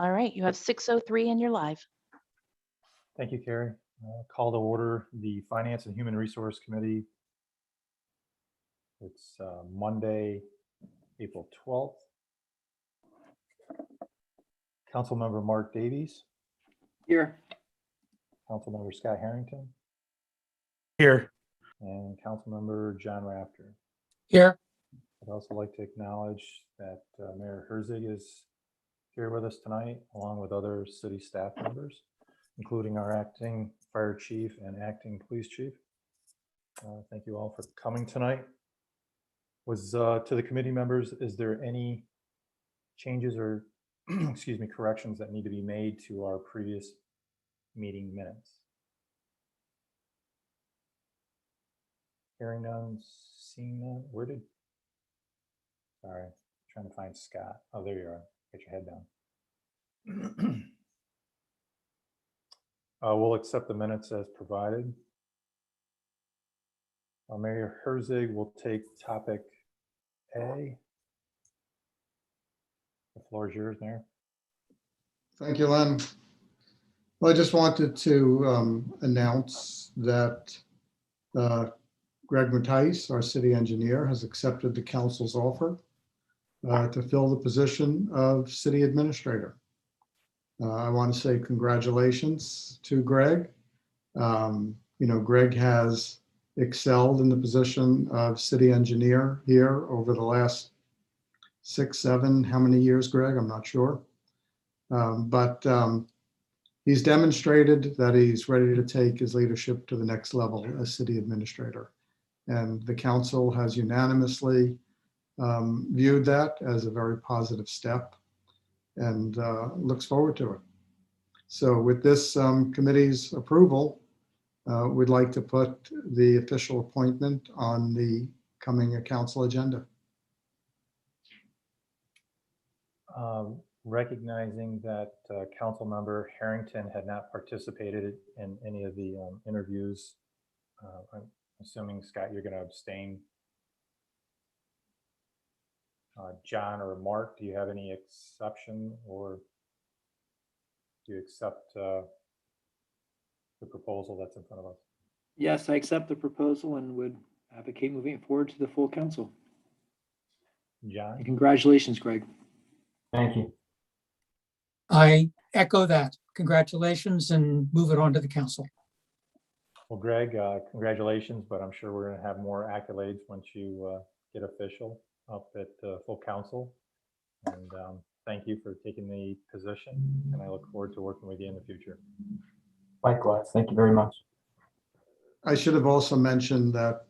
All right, you have 6:03 and you're live. Thank you, Carrie. Call to order the Finance and Human Resource Committee. It's Monday, April 12th. Councilmember Mark Davies, Here. Councilmember Scott Harrington, Here. and Councilmember John Rafter. Here. I'd also like to acknowledge that Mayor Herzig is here with us tonight, along with other city staff members, including our acting fire chief and acting police chief. Thank you all for coming tonight. To the committee members, is there any changes or excuse me, corrections that need to be made to our previous meeting minutes? Hearing none, seeing none. Sorry, trying to find Scott. Oh, there you are. Get your head down. We'll accept the minutes as provided. Mayor Herzig will take topic A. The floor is yours, Mayor. Thank you, Len. Well, I just wanted to announce that Greg Mattice, our city engineer, has accepted the council's offer to fill the position of city administrator. I want to say congratulations to Greg. Greg has excelled in the position of city engineer here over the last 6, 7, how many years, Greg? I'm not sure. But he's demonstrated that he's ready to take his leadership to the next level as city administrator. And the council has unanimously viewed that as a very positive step and looks forward to it. So with this committee's approval, we'd like to put the official appointment on the coming council agenda. Recognizing that council member Harrington had not participated in any of the interviews, I'm assuming, Scott, you're going to abstain. John or Mark, do you have any exception, or do you accept the proposal that's in front of us? Yes, I accept the proposal and would advocate moving it forward to the full council. John? And congratulations, Greg. Thank you. I echo that. Congratulations, and move it on to the council. Well, Greg, congratulations, but I'm sure we're going to have more accolades once you get official up at full council. And thank you for taking the position, and I look forward to working with you in the future. Likewise. Thank you very much. I should have also mentioned that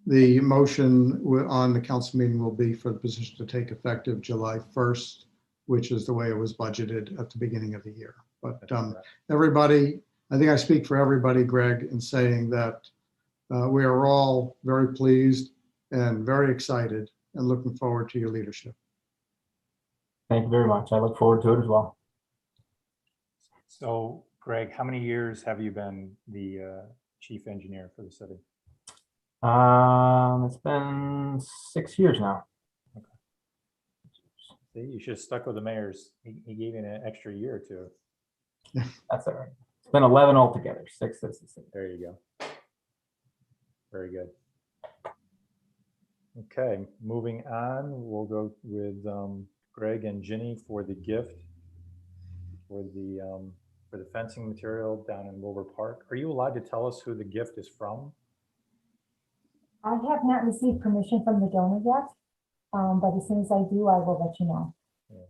the motion on the council meeting will be for the position to take effective July 1st, which is the way it was budgeted at the beginning of the year. But everybody, I think I speak for everybody, Greg, in saying that we are all very pleased and very excited and looking forward to your leadership. Thank you very much. I look forward to it as well. So, Greg, how many years have you been the chief engineer for the city? It's been 6 years now. See, you should have stuck with the mayor's. He gave you an extra year or two. That's all right. It's been 11 altogether. 6. There you go. Very good. Okay, moving on, we'll go with Greg and Ginny for the gift for the fencing material down in Wilbur Park. Are you allowed to tell us who the gift is from? I have not received permission from the donor yet, but as soon as I do, I will let you know. Yeah.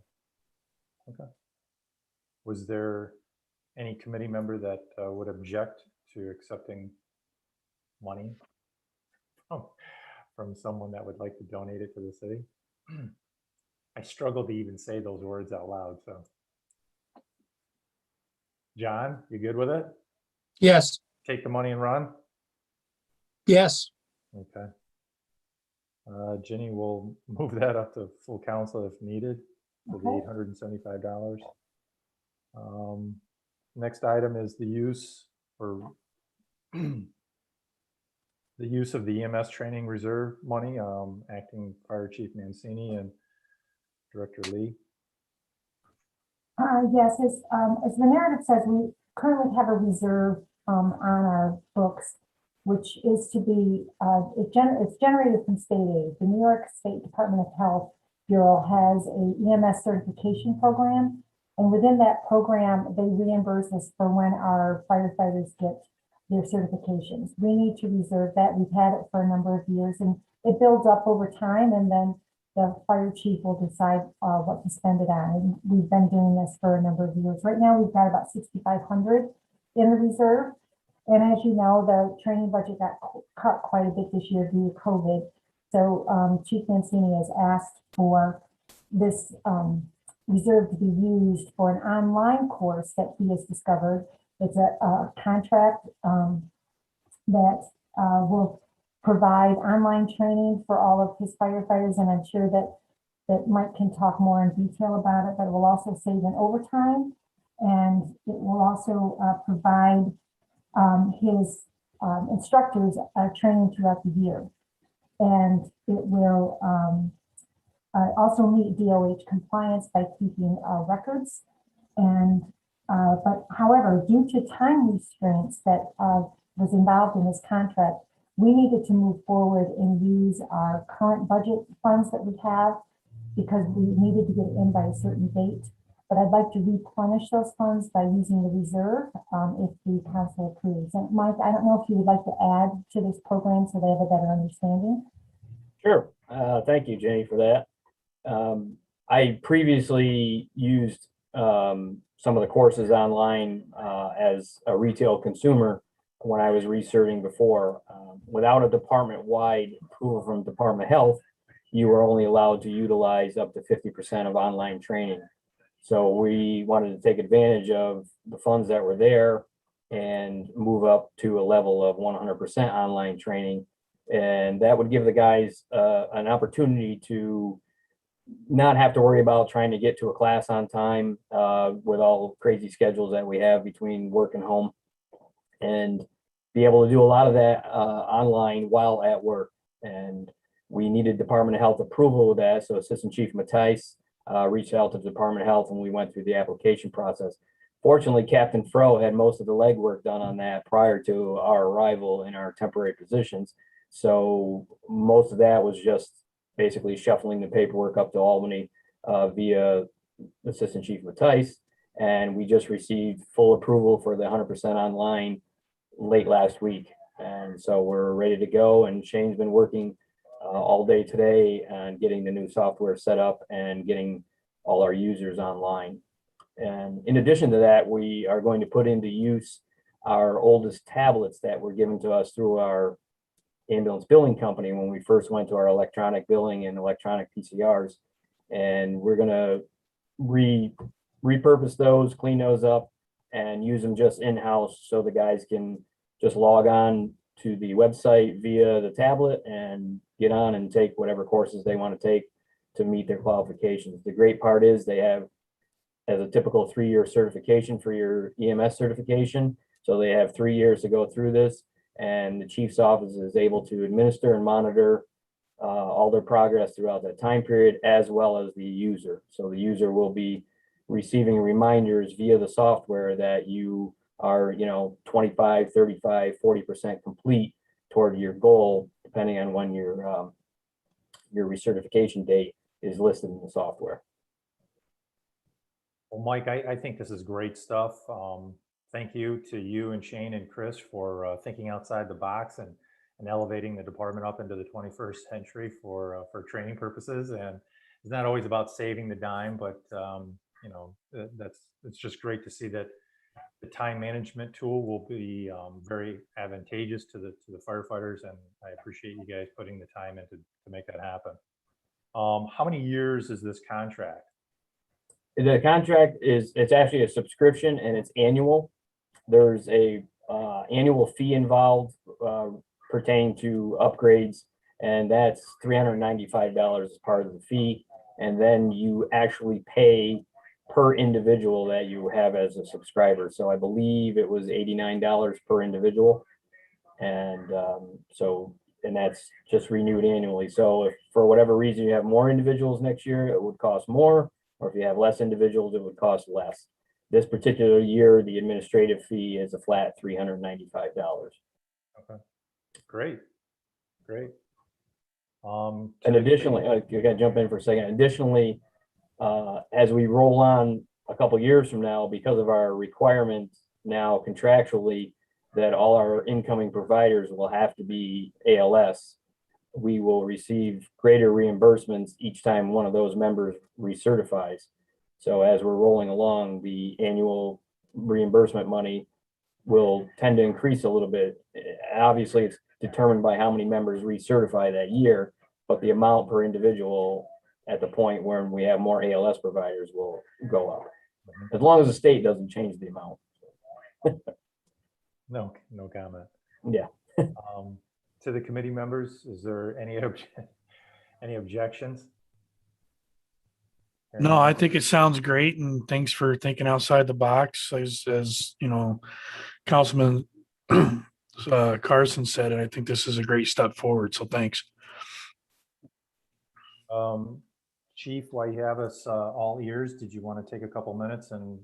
Okay. Was there any committee member that would object to accepting money from someone that would like to donate it to the city? I struggle to even say those words out loud. So, John, you good with it? Yes, Take the money and run? yes, Okay. Ginny will move that up to full council if needed for the Okay. $875. Next item is the use of the EMS training reserve money. Acting Fire Chief Mancini and Director Lee. Yes, as the narrative says, we currently have a reserve, on our books, which is to be, it's generated from state aid. The New York State Department of Health Bureau has a EMS certification program. And within that program, they reimburse us for when our firefighters get their certifications. We need to reserve that. We've had it for a number of years, and it builds up over time, and then the fire chief will decide what to spend it on. And we've been doing this for a number of years. Right now, we've got about 6,500 in the reserve. And as you know, the training budget got cut quite a bit this year due to COVID. So Chief Mancini has asked for this reserve to be used for an online course that he has discovered. It's a contract that will provide online training for all of his firefighters, and I'm sure that Mike can talk more in detail about it, but it will also save in overtime, and it will also provide his instructors training throughout the year. And it will also meet DOH compliance by keeping records. And but however, due to time restraints that was involved in this contract, we needed to move forward and use our current budget funds that we have, because we needed to get it in by a certain date. But I'd like to replenish those funds by using the reserve if the council approves. And Mike, I don't know if you would like to add to this program so they have a better understanding. Sure. Thank you, Jenny, for that. I previously used some of the courses online as a retail consumer when I was researching before. Without a department-wide approval from Department of Health, you were only allowed to utilize up to 50% of online training. So we wanted to take advantage of the funds that were there and move up to a level of 100% online training. And that would give the guys an opportunity to not have to worry about trying to get to a class on time with all crazy schedules that we have between work and home, and be able to do a lot of that online while at work. And we needed Department of Health approval of that. So Assistant Chief Matthijs reached out to the Department of Health, and we went through the application process. Fortunately, Captain Fro had most of the legwork done on that prior to our arrival in our temporary positions. So most of that was just basically shuffling the paperwork up to Albany via Assistant Chief Matthijs. And we just received full approval for the 100% online late last week. And so we're ready to go. And Shane's been working all day today and getting the new software set up and getting all our users online. And in addition to that, we are going to put into use our oldest tablets that were given to us through our ambulance billing company when we first went to our electronic billing and electronic PCRs. And we're going to repurpose those, clean those up, and use them just in-house so the guys can just log on to the website via the tablet and get on and take whatever courses they want to take to meet their qualifications. The great part is they have, as a typical 3-year certification for your EMS certification. So they have 3 years to go through this, and the chief's office is able to administer and monitor all their progress throughout that time period, as well as the user. So the user will be receiving reminders via the software that you are, 25, 35, 40% complete toward your goal, depending on when your recertification date is listed in the software. Well, Mike, I think this is great stuff. Thank you to you and Shane and Chris for thinking outside the box and elevating the department up into the 21st century for training purposes. And it's not always about saving the dime, but it's just great to see that the time management tool will be very advantageous to the firefighters, and I appreciate you guys putting the time into to make that happen. How many years is this contract? The contract it's actually a subscription, and it's annual. There's a annual fee involved pertaining to upgrades, and that's $395 as part of the fee. And then you actually pay per individual that you have as a subscriber. So I believe it was $89 per individual. And and that's just renewed annually. So if for whatever reason you have more individuals next year, it would cost more. or if you have less individuals, it would cost less. This particular year, the administrative fee is a flat $395. Great, great. To And the additionally, committee- I gotta jump in for a second. Additionally, as we roll on a couple years from now, because of our requirements now contractually that all our incoming providers will have to be ALS, we will receive greater reimbursements each time one of those members recertifies. So as we're rolling along, the annual reimbursement money will tend to increase a little bit. Obviously, it's determined by how many members recertify that year, but the amount per individual at the point when we have more ALS providers will go up. As long as the state doesn't change the amount. No, no comment. Yeah. To the committee members, is there any any objections? Hearing No, I none. think it sounds great, and thanks for thinking outside the box. As you know, Councilman Carson said, and I think this is a great step forward. So thanks. Chief, while you have us all ears, did you want to take a couple minutes and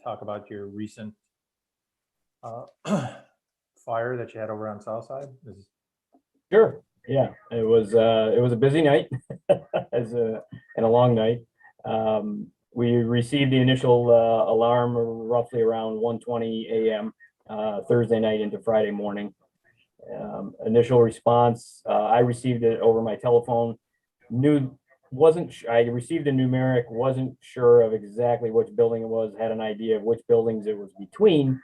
talk about your recent fire that you had over on Southside? Sure. Yeah, it was a busy night and a long night. We received the initial alarm roughly around 1:20 a.m. Thursday night into Friday morning. Initial response, I received it over my telephone. I received a numeric, wasn't sure of exactly which building it was, had an idea of which buildings it was between.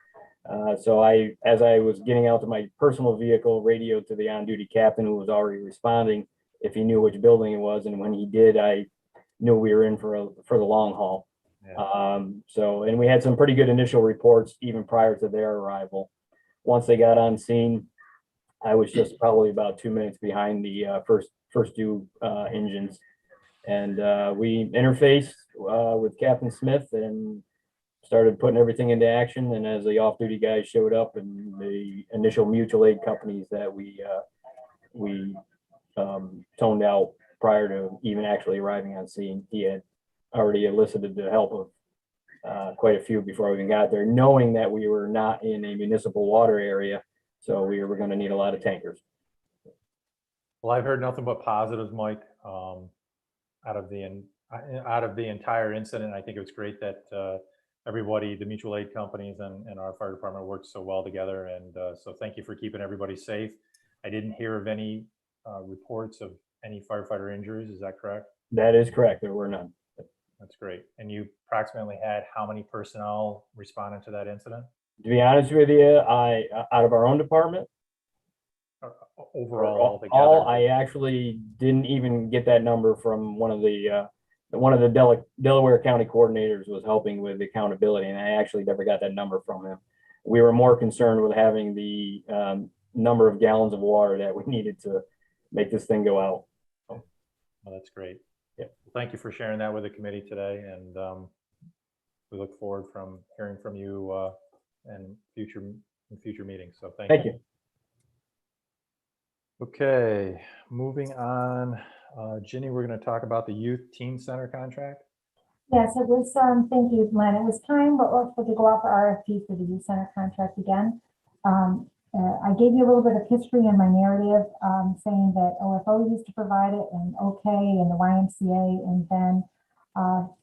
So as I was getting out to my personal vehicle, radioed to the on-duty captain who was already responding if he knew which building it was. And when he did, I knew we were in for the long haul. Yeah. And we had some pretty good initial reports even prior to their arrival. Once they got on scene, I was just probably about 2 minutes behind the first two engines. And we interfaced with Captain Smith and started putting everything into action. And as the off-duty guys showed up and the initial mutual aid companies that we toned out prior to even actually arriving on scene, he had already elicited the help of quite a few before we even got there, knowing that we were not in a municipal water area. So we were going to need a lot of tankers. Well, I've heard nothing but positives, Mike, out of the entire incident. I think it was great that everybody, the mutual aid companies and our fire department worked so well together. And so thank you for keeping everybody safe. I didn't hear of any reports of any firefighter injuries. Is that correct? That is correct. There were none. That's great. And you approximately had how many personnel responded to that incident? To be honest with you, out of our own department, Overall, altogether? I actually didn't even get that number from one of the Delaware County coordinators was helping with accountability, and I actually never got that number from him. We were more concerned with having the number of gallons of water that we needed to make this thing go out. Well, that's great. Yeah. Well, thank you for sharing that with the committee today, and we look forward from hearing from you in future meetings. So thank you. Okay, moving on. Ginny, we're going to talk about the Youth Teen Center contract. Yes, it was, thank you, Glenn. It was time but also to go out for RFP for the youth center contract again. I gave you a little bit of history in my narrative, saying that OFO used to provide it, and OK, and the YMCA, and then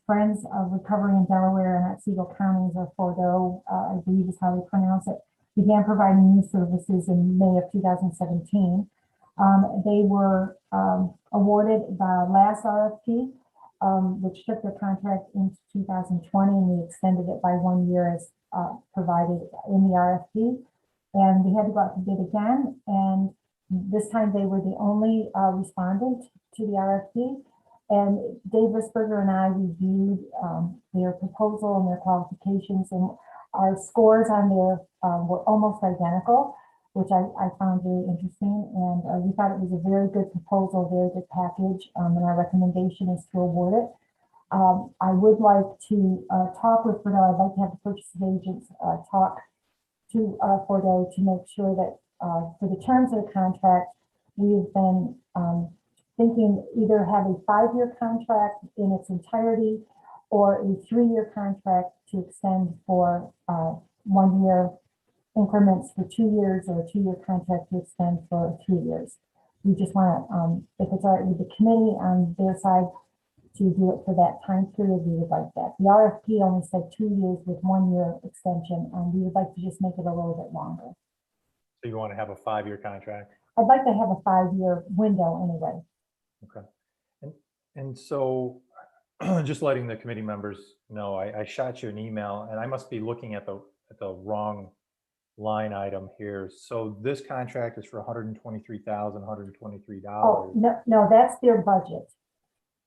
Friends of Recovery in Delaware and Otsego counties, or FORDO, I believe is how they pronounce it, began providing youth services in May of 2017. They were awarded the last RFP, which took their contract into 2020, and we extended it by 1 year as provided in the RFP. And we had to go out to bid again, and this time they were the only respondent to the RFP. And Dave Risberger and I reviewed their proposal and their qualifications, and our scores on there were almost identical, which I found very interesting. And we thought it was a very good proposal, very good package, and our recommendation is to award it. I would like to talk with Bordeaux. I'd like to have the purchasing agents talk to Bordeaux to make sure that for the terms of the contract, we have been thinking either have a 5-year contract in its entirety or a 3-year contract to extend for 1-year increments for 2 years, or a 2-year contract to extend for 3 years. We just want to, if it's all right with the committee on their side, to do it for that time period, we would like that. The RFP only said 2 years with 1-year extension, and we would like to just make it a little bit longer. So you want to have a 5-year contract? I'd like to have a 5-year window anyway. Okay. And so just letting the committee members know, I shot you an email and I must be looking at the wrong line item here. So this contract is for $123,123. Oh, no, that's their budget.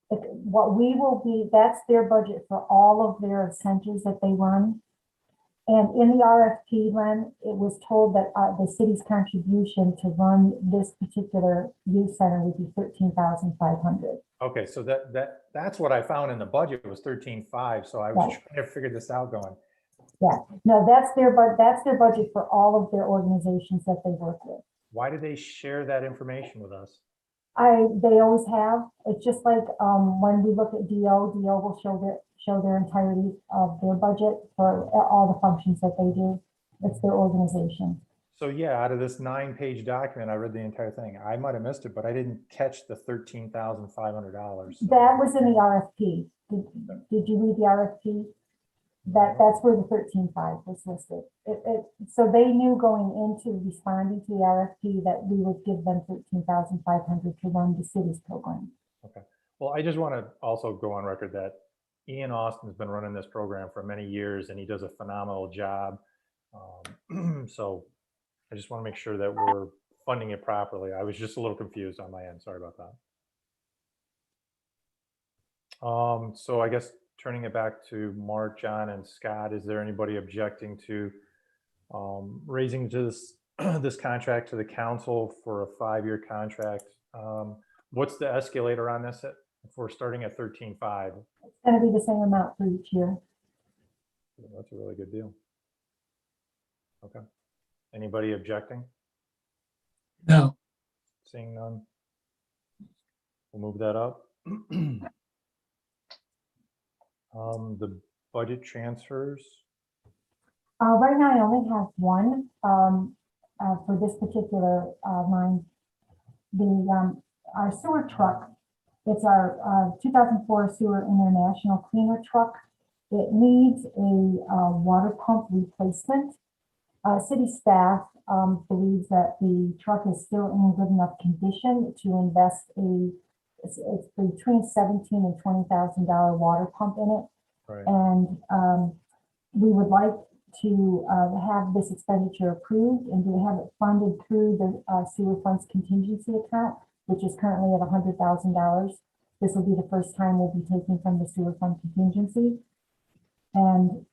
What we will be, that's their budget for all of their centers that they run. And in the RFP, Len, it was told that the city's contribution to run this particular youth center would be $13,500. Okay, so that's what I found in the budget was 13.5. So I was trying to figure this out going. Yeah, no, that's their budget for all of their organizations that they work with. Why did they share that information with us? They always have. It's just like when we look at DO will show their entirety of their budget for all the functions that they do. It's their organization. So yeah, out of this 9-page document, I read the entire thing. I might have missed it, but I didn't catch the $13,500. That was in the RFP. Did you read the RFP? That's where the 13.5 was listed. So they knew going into responding to the RFP that we would give them $13,500 to run the city's program. Okay. Well, I just want to also go on record that Ian Austin has been running this program for many years and he does a phenomenal job. So I just want to make sure that we're funding it properly. I was just a little confused on my end. Sorry about that. So I guess turning it back to Mark, John, and Scott, is there anybody objecting to raising this contract to the council for a 5-year contract? What's the escalator on this? If we're starting at 13.5, It's going to be the same amount for each year. that's a really good deal. Okay. Anybody objecting? No, Seeing none, we'll move that up. The budget transfers. Right now, I only have one for this particular line. Our sewer truck, it's our 2004 Sewer International Cleaner truck. It needs a water pump replacement. City staff believes that the truck is still in good enough condition to invest it's between $17,000 and $20,000 water pump in it. Right. And we would like to have this expenditure approved and to have it funded through the sewer funds contingency account, which is currently at $100,000. This will be the first time we'll be taking from the sewer fund contingency. And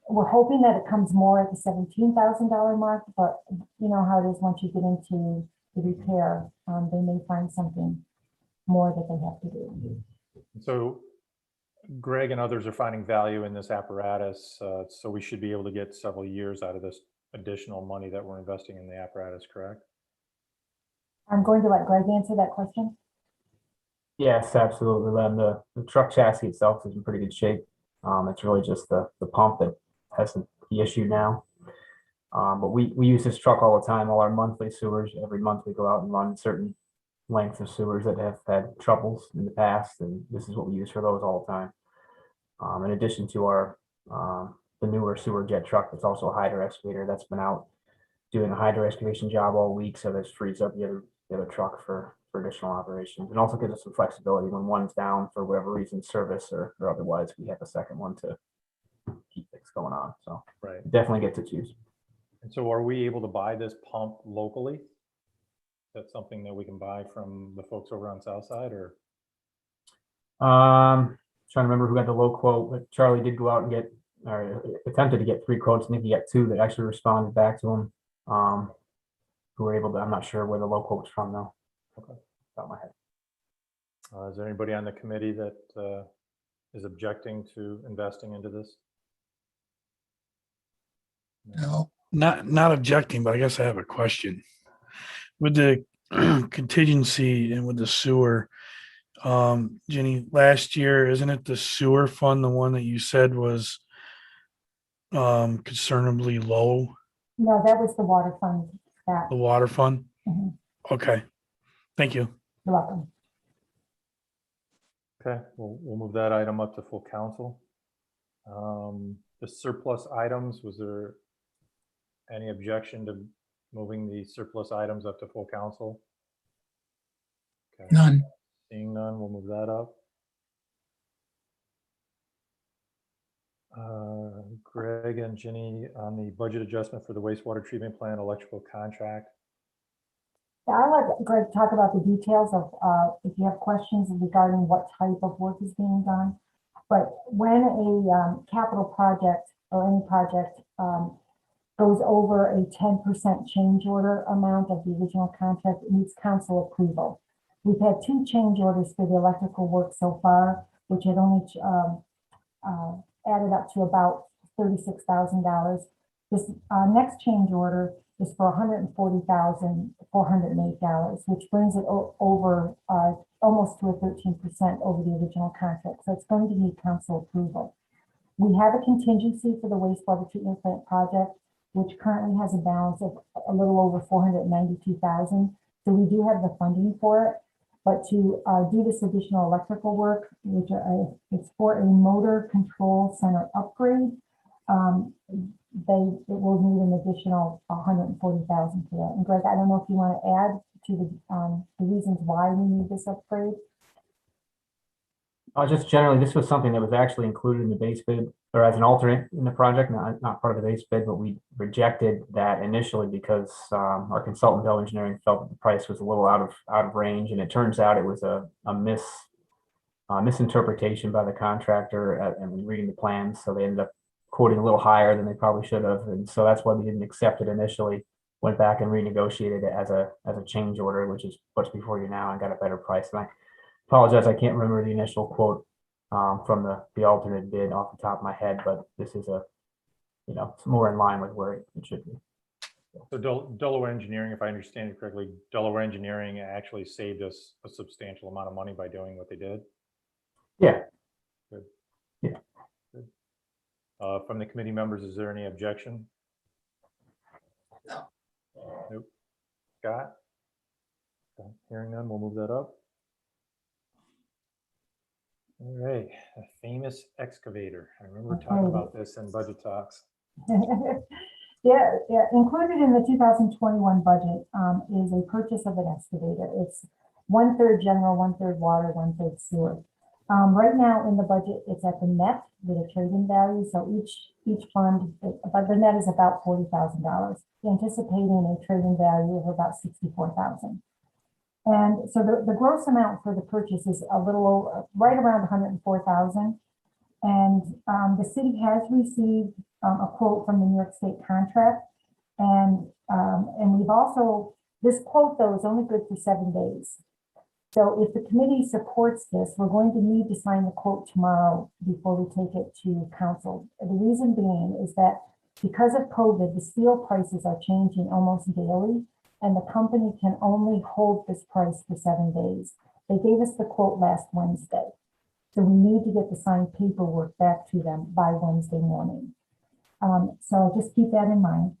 we're hoping that it comes more at the $17,000 mark, but you know how it is once you get into the repair, they may find something more that they have to do. So Greg and others are finding value in this apparatus. So we should be able to get several years out of this additional money that we're investing in the apparatus, correct? I'm going to let Greg answer that question. Yes, absolutely, Len. The truck chassis itself is in pretty good shape. It's really just the pump that has the issue now. But we use this truck all the time, all our monthly sewers. Every month we go out and run certain lengths of sewers that have had troubles in the past, and this is what we use for those all the time. In addition to our the newer sewer jet truck, that's also a hydro excavator that's been out doing a hydro excavation job all week, so this frees up the other truck for additional operations, and also gives us some flexibility when one's down for whatever reason, service or otherwise, we have a second one to keep things going on. So Right. definitely get to choose. And so are we able to buy this pump locally? That's something that we can buy from the folks over on Southside, or? Trying to remember who got the low quote, but Charlie did go out and get, or attempted to get 3 quotes. I think he got 2 that actually responded back to him. Who were able to, I'm not sure where the low quote was from though. Okay, top of my head. Is there anybody on the committee that is objecting to investing into this? no. Not objecting, but I guess I have a question. With the contingency and with the sewer, Jenny, last year, isn't it the sewer fund, the one that you said was concernably low, No, that was the water fund, that, the water fund? Mhm. Okay, thank you. you're welcome. Okay, we'll move that item up to full council. The surplus items, was there any objection to moving the surplus items up to full council? Okay, None. seeing none, we'll move that up. Greg and Ginny, on the budget adjustment for the wastewater treatment plant electrical contract. I'll let Greg talk about the details of, if you have questions regarding what type of work is being done. But when a capital project or any project goes over a 10% change order amount of the original contract, it needs council approval. We've had 2 change orders for the electrical work so far, which had only added up to about $36,000. This next change order is for $140,408, which brings it over almost to a 13% over the original contract. So it's going to need council approval. We have a contingency for the wastewater treatment plant project, which currently has a balance of a little over $492,000. So we do have the funding for it. But to do this additional electrical work, which it's for a motor control center upgrade, it will need an additional $140,000 for that. And Greg, I don't know if you want to add to the reasons why we need this upgrade. Just generally, this was something that was actually included in the base bid or as an alternate in the project, not part of the base bid, but we rejected that initially because our consultant Bell Engineering felt that the price was a little out of range, and it turns out it was a misinterpretation by the contractor and reading the plans, so they ended up quoting a little higher than they probably should have, and so that's why we didn't accept it initially. Went back and renegotiated it as a change order, which is what's before you now, and got a better price. And I apologize, I can't remember the initial quote from the alternate bid off the top of my head, but this is it's more in line with where it should be. So Delaware Engineering, if I understand it correctly, Delaware Engineering actually saved us a substantial amount of money by doing what they did. Yeah. Good. Yeah. Good. From the committee members, is there any objection? No. Nope. Scott? Okay, hearing none, we'll move that up. All right, a famous excavator. I remember talking about this in budget talks. Yeah, included in the 2021 budget is a purchase of an excavator. It's 1/3 general, 1/3 water, 1/3 sewer. Right now in the budget, it's at the net with a trade-in value. So each fund, but the net is about $40,000, anticipating a trade-in value of about $64,000. And so the gross amount for the purchase is a little over, right around $104,000. And the city has received a quote from the New York State contract. And we've also, this quote though is only good for 7 days. So if the committee supports this, we're going to need to sign the quote tomorrow before we take it to council. The reason being is that because of COVID, the steel prices are changing almost daily, and the company can only hold this price for 7 days. They gave us the quote last Wednesday. So we need to get the signed paperwork back to them by Wednesday morning. So just keep that in mind.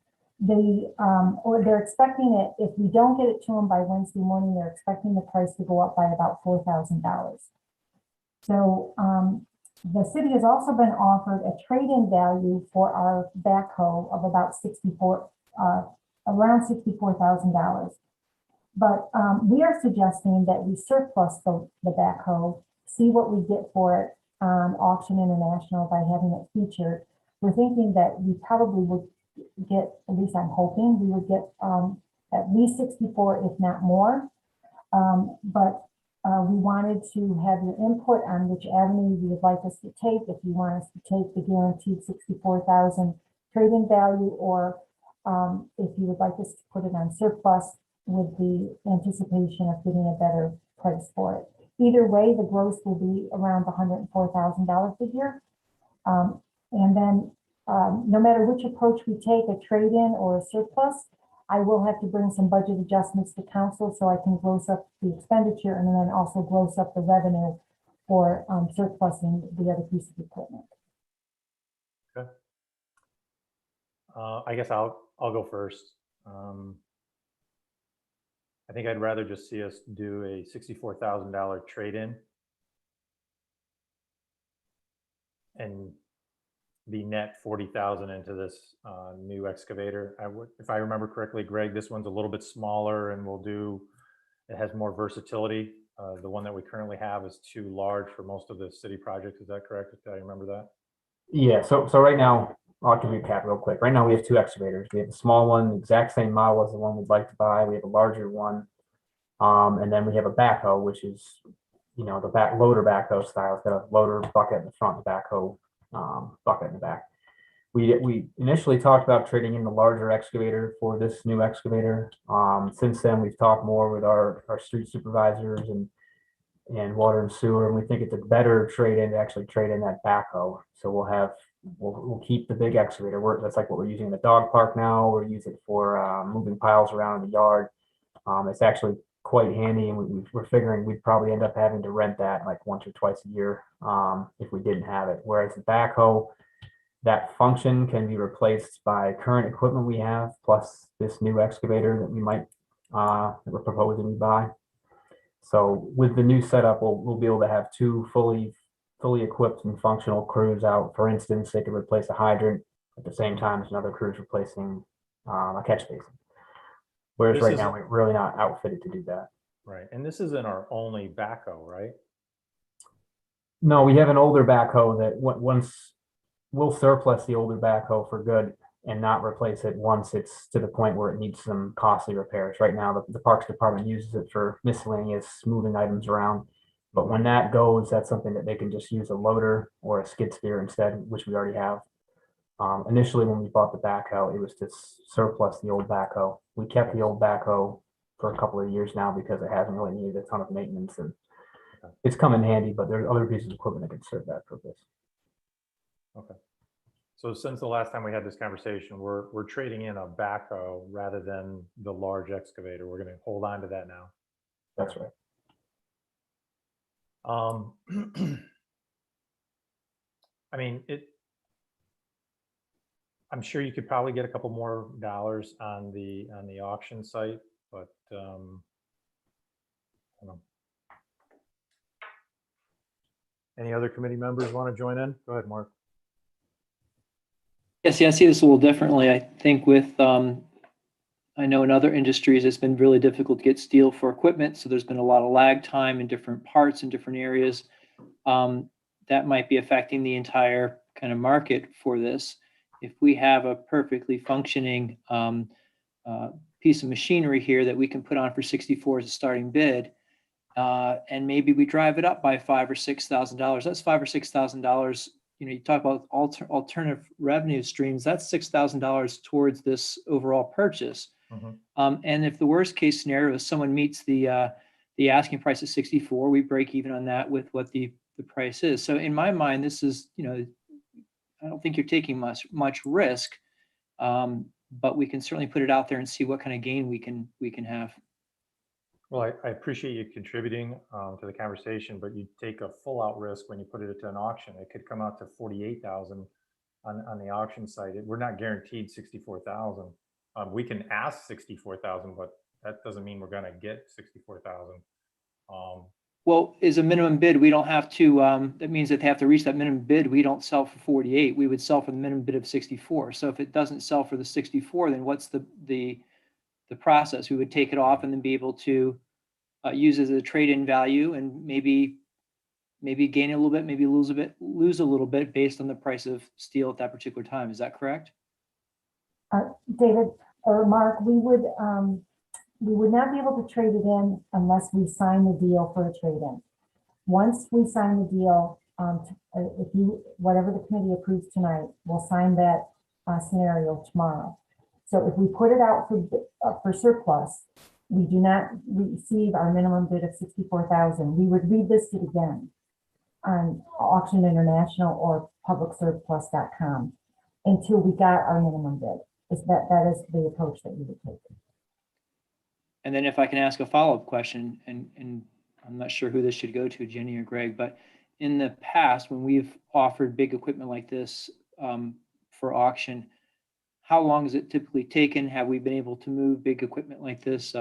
Or they're expecting it, if we don't get it to them by Wednesday morning, they're expecting the price to go up by about $4,000. So the city has also been offered a trade-in value for our backhoe of about around $64,000. But we are suggesting that we surplus the backhoe, see what we get for it on Auction International by having it featured. We're thinking that we probably would get, at least I'm hoping, we would get at least 64, if not more. But we wanted to have your input on which avenue you would like us to take, if you want us to take the guaranteed 64,000 trade-in value, or if you would like us to put it on surplus with the anticipation of getting a better price for it. Either way, the gross will be around the $104,000 figure. And then no matter which approach we take, a trade-in or a surplus, I will have to bring some budget adjustments to council so I can gross up the expenditure and then also gross up the revenue for surplusing the other piece of equipment. I guess I'll go first. I think I'd rather just see us do a $64,000 trade-in and the net 40,000 into this new excavator. If I remember correctly, Greg, this one's a little bit smaller and it has more versatility. The one that we currently have is too large for most of the city projects. Is that correct? Did I remember that? Yeah, so right now, I'll give you a recap real quick. Right now, we have two excavators. We have a small one, the exact same model as the one we'd like to buy. We have a larger one. And then we have a backhoe, which is, the loader backhoe style. It's got a loader bucket in the front, the backhoe bucket in the back. We initially talked about trading in the larger excavator for this new excavator. Since then, we've talked more with our street supervisors and water and sewer, and we think it's a better trade-in to actually trade in that backhoe. So we'll keep the big excavator. That's like what we're using in the dog park now. We're using it for moving piles around in the yard. It's actually quite handy, and we're figuring we'd probably end up having to rent that like once or twice a year if we didn't have it. Whereas the backhoe, that function can be replaced by current equipment we have, plus this new excavator that we're proposing we buy. So with the new setup, we'll be able to have two fully equipped and functional crews out. For instance, they could replace a hydrant at the same time as another crew's replacing a catch basin. Whereas right now, we're really not outfitted to do that. Right. And this isn't our only backhoe, right? No, we have an older backhoe that once we'll surplus the older backhoe for good and not replace it once it's to the point where it needs some costly repairs. Right now, the Parks Department uses it for miscellaneous moving items around. But when that goes, that's something that they can just use a loader or a skid steer instead, which we already have. Initially, when we bought the backhoe, it was to surplus the old backhoe. We kept the old backhoe for a couple of years now because it hasn't really needed a ton of maintenance, and it's come in handy, but there's other pieces of equipment that can serve that purpose. Okay. So since the last time we had this conversation, we're trading in a backhoe rather than the large excavator. We're going to hold on to that now. That's right. I mean, I'm sure you could probably get a couple more dollars on the auction site, but I don't know. Any other committee members want to join in? Go ahead, Mark. Yes, I see this a little differently. I think I know in other industries, it's been really difficult to get steel for equipment. So there's been a lot of lag time in different parts in different areas. That might be affecting the entire kind of market for this. If we have a perfectly functioning piece of machinery here that we can put on for 64 as a starting bid, and maybe we drive it up by $5,000 or $6,000. That's $5,000 or $6,000. You talk about alternative revenue streams. That's $6,000 towards this overall purchase. Mm-hmm. And if the worst case scenario is someone meets the asking price of 64, we break even on that with what the price is. So in my mind, this is I don't think you're taking much risk, but we can certainly put it out there and see what kind of gain we can have. Well, I appreciate you contributing to the conversation, but you take a full out risk when you put it into an auction. It could come out to 48,000 on the auction site. We're not guaranteed 64,000. We can ask 64,000, but that doesn't mean we're going to get 64,000. Well, is a minimum bid, we don't have to, that means that they have to reach that minimum bid. We don't sell for 48. We would sell for the minimum bid of 64. So if it doesn't sell for the 64, then what's the process? We would take it off and then be able to use it as a trade-in value and maybe gain a little bit, maybe lose a little bit based on the price of steel at that particular time. Is that correct? David or Mark, we would not be able to trade it in unless we sign the deal for a trade-in. Once we sign the deal, whatever the committee approves tonight, we'll sign that scenario tomorrow. So if we put it out for surplus, we do not receive our minimum bid of 64,000. We would relist it again on Auction International or publicsurplus.com until we got our minimum bid. that is the approach that you would take. And then if I can ask a follow-up question, and I'm not sure who this should go to, Jenny or Greg, but in the past, when we've offered big equipment like this for auction, how long has it typically taken? Have we been able to move big equipment like this?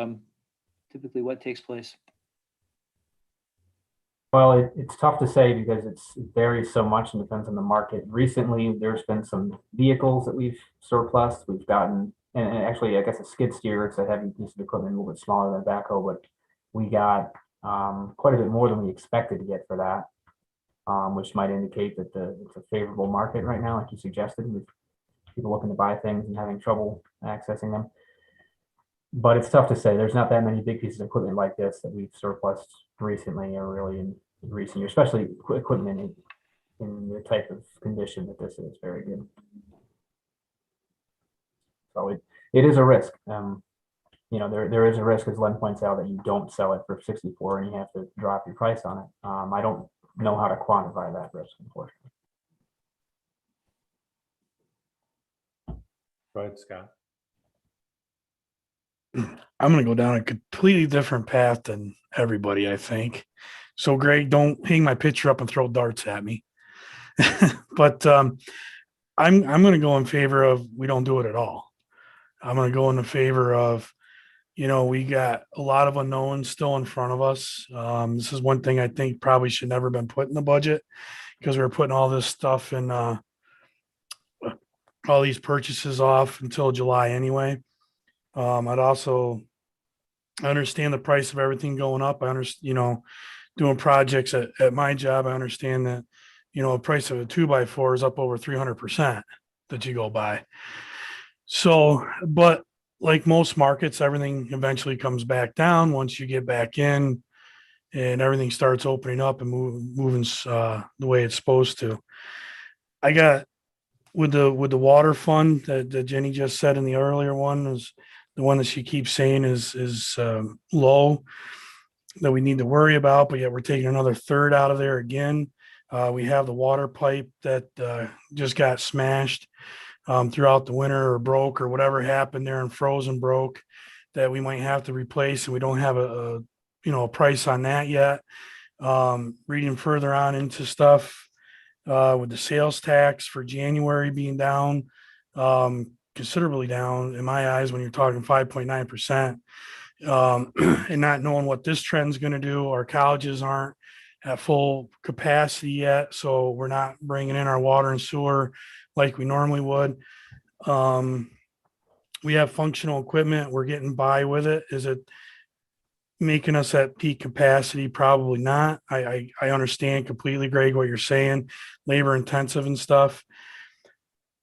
Typically, what takes place? Well, it's tough to say because it varies so much and depends on the market. Recently, there's been some vehicles that we've surplused. We've gotten, and actually, I guess a skid steer, it's a heavy piece of equipment, a little bit smaller than a backhoe, but we got quite a bit more than we expected to get for that, which might indicate that it's a favorable market right now, like you suggested, with people looking to buy things and having trouble accessing them. But it's tough to say. There's not that many big pieces of equipment like this that we've surplused recently or really in recent years, especially equipment in the type of condition that this is. Very good. So it is a risk. There is a risk, as Len points out, that you don't sell it for 64 and you have to drop your price on it. I don't know how to quantify that risk, unfortunately. Go ahead, Scott. I'm going to go down a completely different path than everybody, I think. So, Greg, don't hang my picture up and throw darts at me. But I'm going to go in favor of we don't do it at all. I'm going to go in the favor of, we got a lot of unknowns still in front of us. This is one thing I think probably should never been put in the budget because we were putting all this stuff in, all these purchases off until July anyway. I'd also understand the price of everything going up. I understand, doing projects at my job, I understand that, the price of a 2x4 is up over 300% that you go by. So, but like most markets, everything eventually comes back down once you get back in and everything starts opening up and moving the way it's supposed to. I got with the water fund that Jenny just said in the earlier one is the one that she keeps saying is low that we need to worry about, but yet we're taking another third out of there again. We have the water pipe that just got smashed throughout the winter or broke or whatever happened there and froze and broke that we might have to replace, and we don't have a price on that yet. Reading further on into stuff with the sales tax for January being down, considerably down in my eyes when you're talking 5.9%, and not knowing what this trend's going to do. Our colleges aren't at full capacity yet, so we're not bringing in our water and sewer like we normally would. We have functional equipment. We're getting by with it. Is it making us at peak capacity? Probably not. I understand completely, Greg, what you're saying, labor intensive and stuff.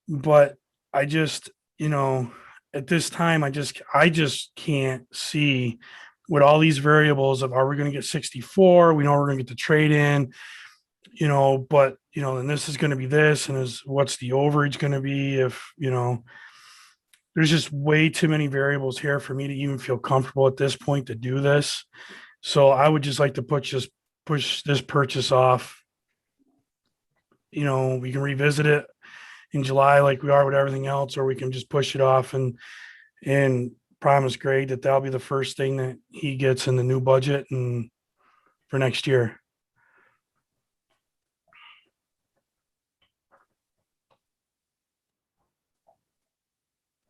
But I just, at this time, I just can't see with all these variables of, are we going to get 64? We know we're going to get the trade in, but, and this is going to be this, and what's the overage going to be if, there's just way too many variables here for me to even feel comfortable at this point to do this. So I would just like to push this purchase off. We can revisit it in July like we are with everything else, or we can just push it off and promise Greg that that'll be the first thing that he gets in the new budget and for next year.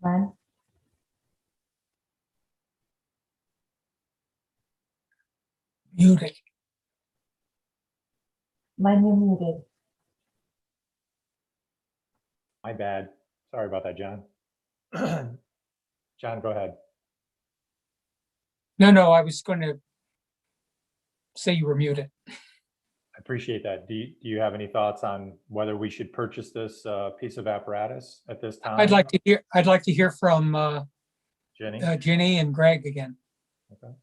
Len? Muted. Len, you're muted. My bad. Sorry about that, John. John, go ahead. No, I was going to say you were muted. I appreciate that. Do you have any thoughts on whether we should purchase this piece of apparatus at this time? I'd like to hear from Jenny. Ginny and Greg again. Okay.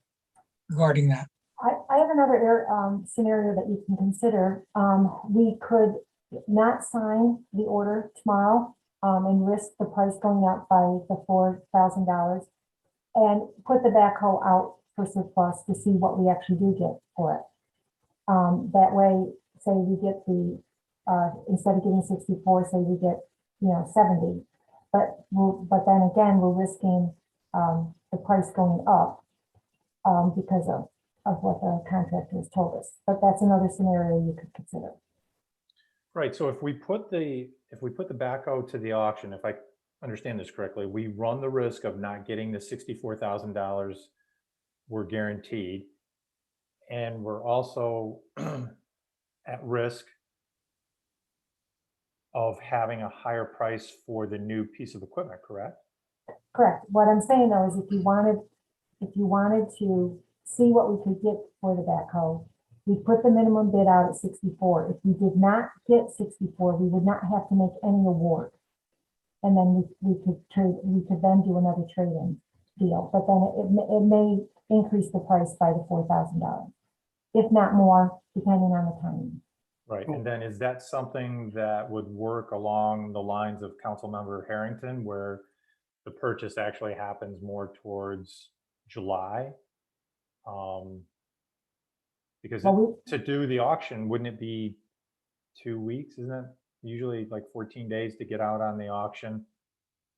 Regarding that. I have another scenario that you can consider. We could not sign the order tomorrow and risk the price going up by the $4,000 and put the backhoe out for surplus to see what we actually do get for it. That way, say we get instead of getting 64, say we get, 70. but then again, we're risking, the price going up, because of what the contractor has told us. But that's another scenario you could consider. Right, so if we put the backhoe to the auction, if I understand this correctly, we run the risk of not getting the $64,000 we're guaranteed. And we're also at risk of having a higher price for the new piece of equipment, correct? Correct. What I'm saying though is if you wanted to see what we could get for the backhoe, we put the minimum bid out at 64. If we did not get 64, we would not have to make any award. And then we could then do another trade-in deal, but then it may increase the price by the $4,000, if not more, depending on the timing. Right, and then is that something that would work along the lines of Councilmember Harrington, where the purchase actually happens more towards July? Because Well, to do the auction, wouldn't it be 2 weeks? Isn't it usually like 14 days to get out on the auction,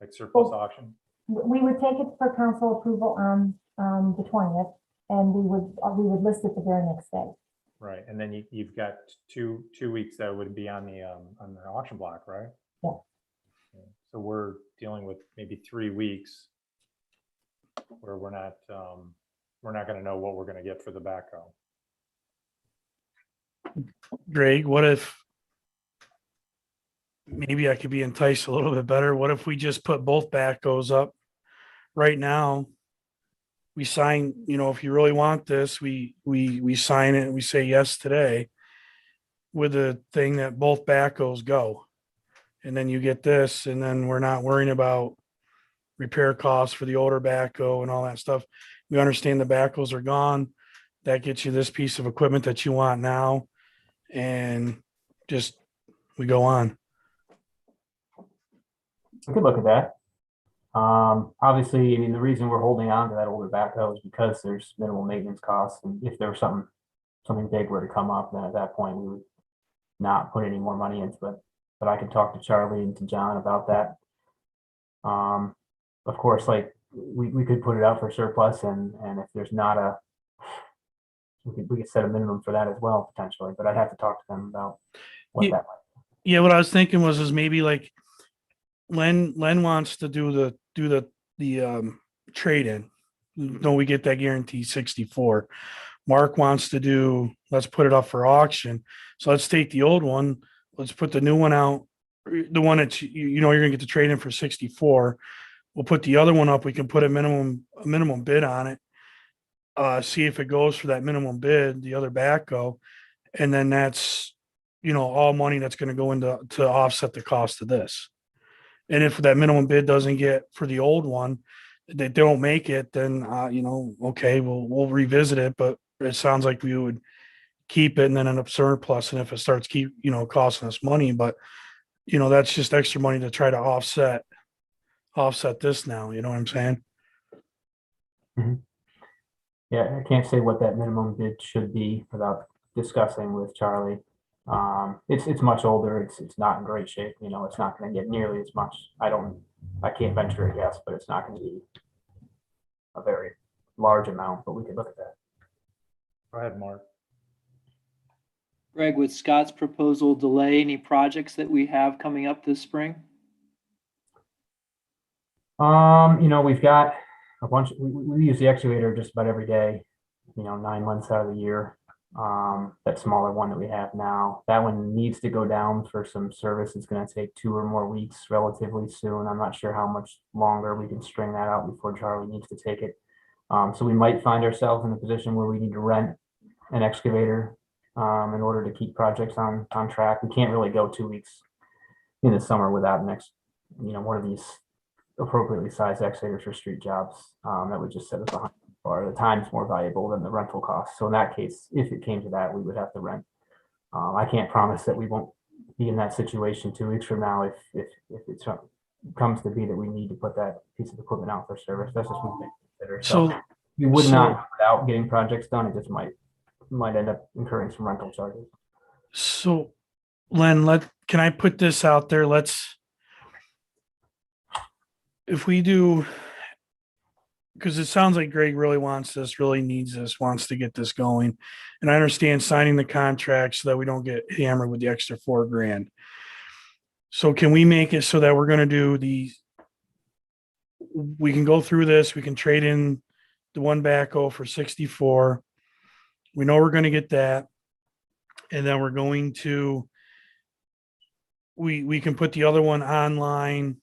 like surplus auction? we would take it for council approval on the 20th, and we would list it the very next day. Right, and then you've got two weeks that would be on the auction block, right? Yeah. So we're dealing with maybe 3 weeks where we're not going to know what we're going to get for the backhoe. Greg, what if maybe I could be enticed a little bit better? What if we just put both backhoes up right now? We sign, if you really want this, we sign it and we say yes today with the thing that both backhoes go. And then you get this, and then we're not worrying about repair costs for the older backhoe and all that stuff. We understand the backhoes are gone. That gets you this piece of equipment that you want now. And just, we go on. We could look at that. Obviously, I mean, the reason we're holding on to that older backhoe is because there's minimal maintenance costs. And if there was something big were to come up, then at that point we would not put any more money into it. But I could talk to Charlie and to John about that. Of course, like we could put it out for surplus, and if there's not we could set a minimum for that as well, potentially, but I'd have to talk to them about what Yeah. that might be. Yeah, what I was thinking is maybe like Len wants to do the trade in. No, we get that guarantee 64. Mark wants to do, let's put it up for auction. So let's take the old one, let's put the new one out, the one that you're gonna get the trade in for 64. We'll put the other one up. We can put a minimum bid on it. See if it goes for that minimum bid, the other backhoe, and then that's all money that's going to go into to offset the cost of this. And if that minimum bid doesn't get for the old one, they don't make it, then okay, we'll revisit it. But it sounds like we would keep it and then end up surplus. And if it starts costing us money, but that's just extra money to try to offset this now. You know what I'm saying? Mm-hmm. Yeah, I can't say what that minimum bid should be without discussing with Charlie. It's much older. It's not in great shape. It's not going to get nearly as much. I can't venture a guess, but it's not going to be a very large amount, but we could look at that. Go ahead, Mark. Greg, would Scott's proposal delay any projects that we have coming up this spring? We've got a bunch. We use the excavator just about every day, 9 months out of the year. That smaller one that we have now, that one needs to go down for some service. It's going to take 2 or more weeks relatively soon. I'm not sure how much longer we can string that out before Charlie needs to take it. So we might find ourselves in a position where we need to rent an excavator in order to keep projects on track. We can't really go 2 weeks in the summer without one of these appropriately sized excavators for street jobs. That would just set us behind. Or the time's more valuable than the rental cost. So in that case, if it came to that, we would have to rent. I can't promise that we won't be in that situation 2 weeks from now if it comes to be that we need to put that piece of equipment out for service. That's just one thing to consider. So we would not without getting projects done. It just might end up incurring some rental charges. So Len, can I put this out there? if we do, because it sounds like Greg really wants this, really needs this, wants to get this going. And I understand signing the contract so that we don't get hammered with the extra $4,000. So can we make it so that we're going to do we can go through this, we can trade in the one backhoe for 64. We know we're going to get that. And then we're going to, we can put the other one online.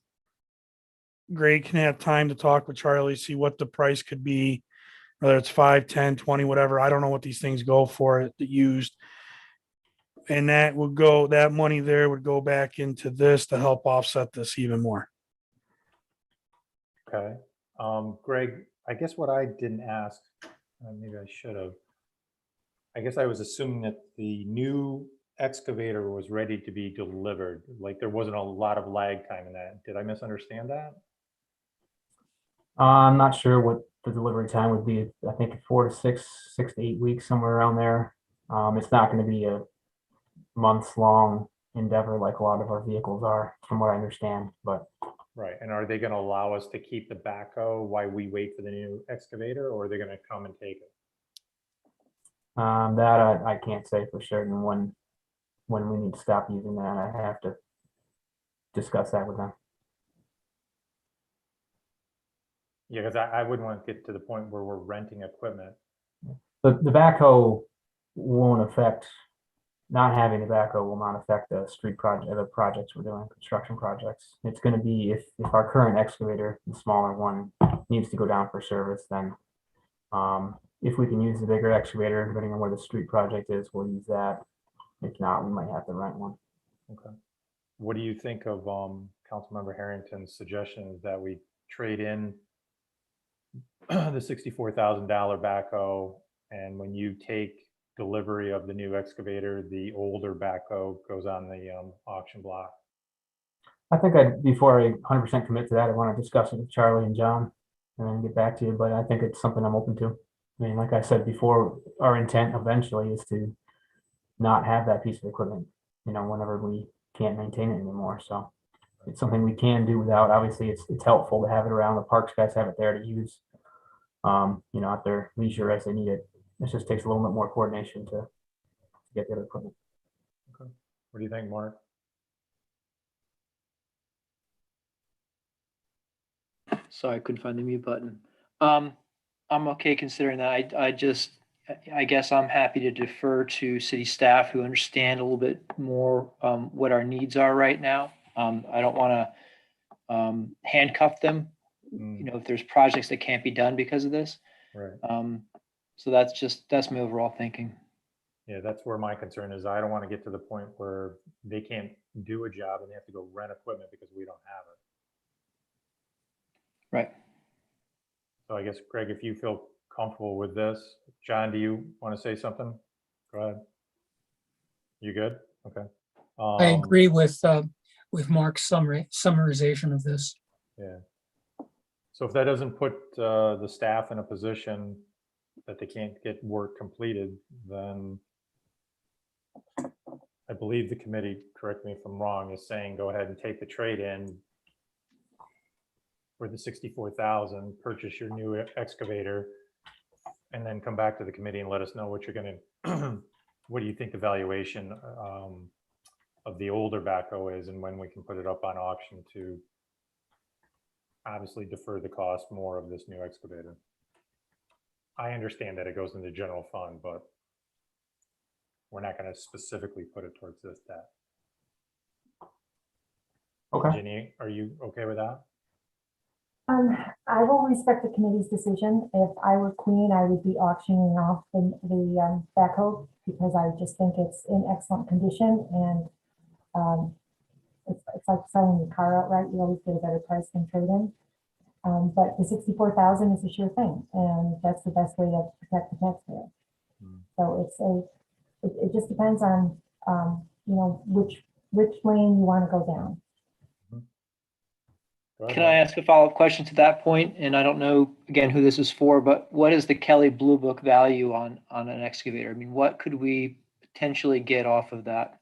Greg can have time to talk with Charlie, see what the price could be, whether it's 5, 10, 20, whatever. I don't know what these things go for used. And that money there would go back into this to help offset this even more. Okay. Greg, I guess what I didn't ask, maybe I should have. I guess I was assuming that the new excavator was ready to be delivered. Like there wasn't a lot of lag time in that. Did I misunderstand that? I'm not sure what the delivery time would be. I think 4 to 6, 6 to 8 weeks, somewhere around there. It's not going to be a months long endeavor like a lot of our vehicles are, from what I understand. But Right. And are they going to allow us to keep the backhoe while we wait for the new excavator, or are they going to come and take it? that I can't say for certain when we need to stop using that. I have to discuss that with them. Yeah, because I wouldn't want to get to the point where we're renting equipment. The backhoe won't affect, not having the backhoe will not affect the street project, the projects we're doing, construction projects. It's going to be if our current excavator, the smaller one, needs to go down for service, then if we can use the bigger excavator, depending on where the street project is, we'll use that. If not, we might have to rent one. Okay. What do you think of Councilmember Harrington's suggestion that we trade in the $64,000 backhoe, and when you take delivery of the new excavator, the older backhoe goes on the auction block? I think before I 100% commit to that, I want to discuss it with Charlie and John and then get back to you. But I think it's something I'm open to. I mean, like I said before, our intent eventually is to not have that piece of equipment, whenever we can't maintain it anymore. So it's something we can do without. Obviously, it's helpful to have it around. The parks guys have it there to use, at their leisure as they need it. It just takes a little bit more coordination to get the other equipment. Okay. What do you think, Mark? Sorry, I couldn't find the mute button. I'm okay considering that. I guess I'm happy to defer to city staff who understand a little bit more what our needs are right now. I don't want to handcuff them, if there's projects that can't be done because of this. Right. So that's my overall thinking. Yeah, that's where my concern is. I don't want to get to the point where they can't do a job and they have to go rent equipment because we don't have it. Right. So I guess, Greg, if you feel comfortable with this, John, do you want to say something? Go ahead. You good? Okay. I agree with Mark's summarization of this. Yeah. So if that doesn't put the staff in a position that they can't get work completed, then I believe the committee, correct me if I'm wrong, is saying go ahead and take the trade in for the 64,000, purchase your new excavator, and then come back to the committee and let us know what you're going to, what do you think the valuation of the older backhoe is, and when we can put it up on auction to obviously defer the cost more of this new excavator. I understand that it goes into the general fund, but we're not going to specifically put it towards this debt. Okay. Ginny, are you okay with that? I will respect the committee's decision. If I were queen, I would be auctioning off the backhoe because I just think it's in excellent condition, and it's like selling your car outright. You always get a better price than trade-in. But the 64,000 is a sure thing, and that's the best way to protect the taxpayer. So it just depends on which lane you want to go down. Can I ask a follow-up question to that point? And I don't know, again, who this is for, but what is the Kelly Blue Book value on an excavator? I mean, what could we potentially get off of that?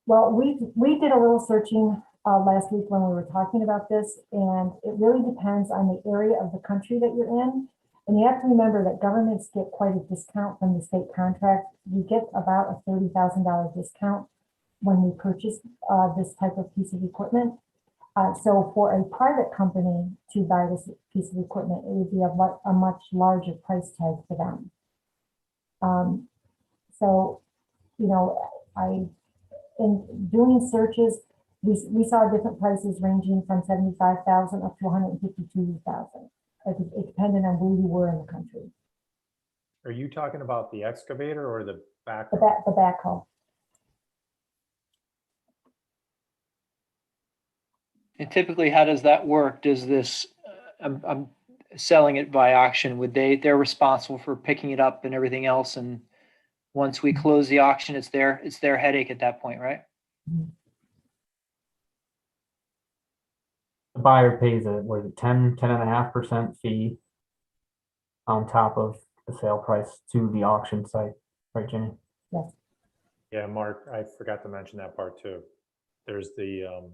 Well, we did a little searching last week when we were talking about this, and it really depends on the area of the country that you're in. And you have to remember that governments get quite a discount from the state contract. We get about a $30,000 discount when we purchase this type of piece of equipment. So for a private company to buy this piece of equipment, it would be a much larger price tag for them. So, you know, in doing searches, we saw different prices ranging from 75,000 up to 152,000. It depended on where you were in the country. Are you talking about the excavator or the back? The backhoe. And typically, how does that work? Does this, I'm selling it by auction, they're responsible for picking it up and everything else, and once we close the auction, it's their headache at that point, right? The buyer pays a, what is it, 10.5% fee on top of the sale price to the auction site, right, Jenny? Yes. Yeah, Mark, I forgot to mention that part too. There's the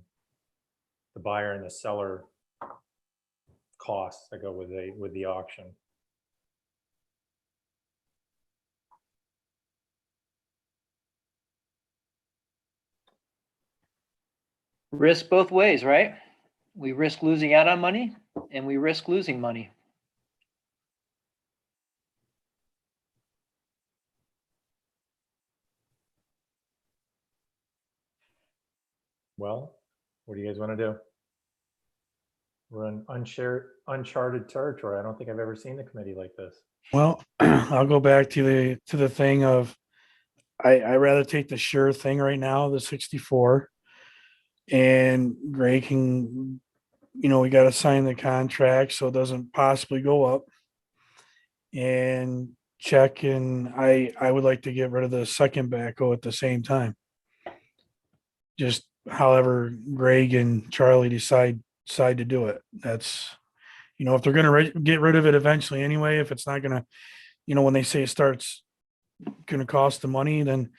buyer and the seller costs that go with the auction. Risk both ways, right? We risk losing out on money and we risk losing money. Well, what do you guys want to do? We're in uncharted territory. I don't think I've ever seen the committee like this. Well, I'll go back to the thing of, I rather take the sure thing right now, the 64. And Greg can, we got to sign the contract so it doesn't possibly go up. And check, and I would like to get rid of the second backhoe at the same time. Just however Greg and Charlie decide to do it. That's, if they're going to get rid of it eventually anyway, if it's not going to, when they say it starts going to cost the money, then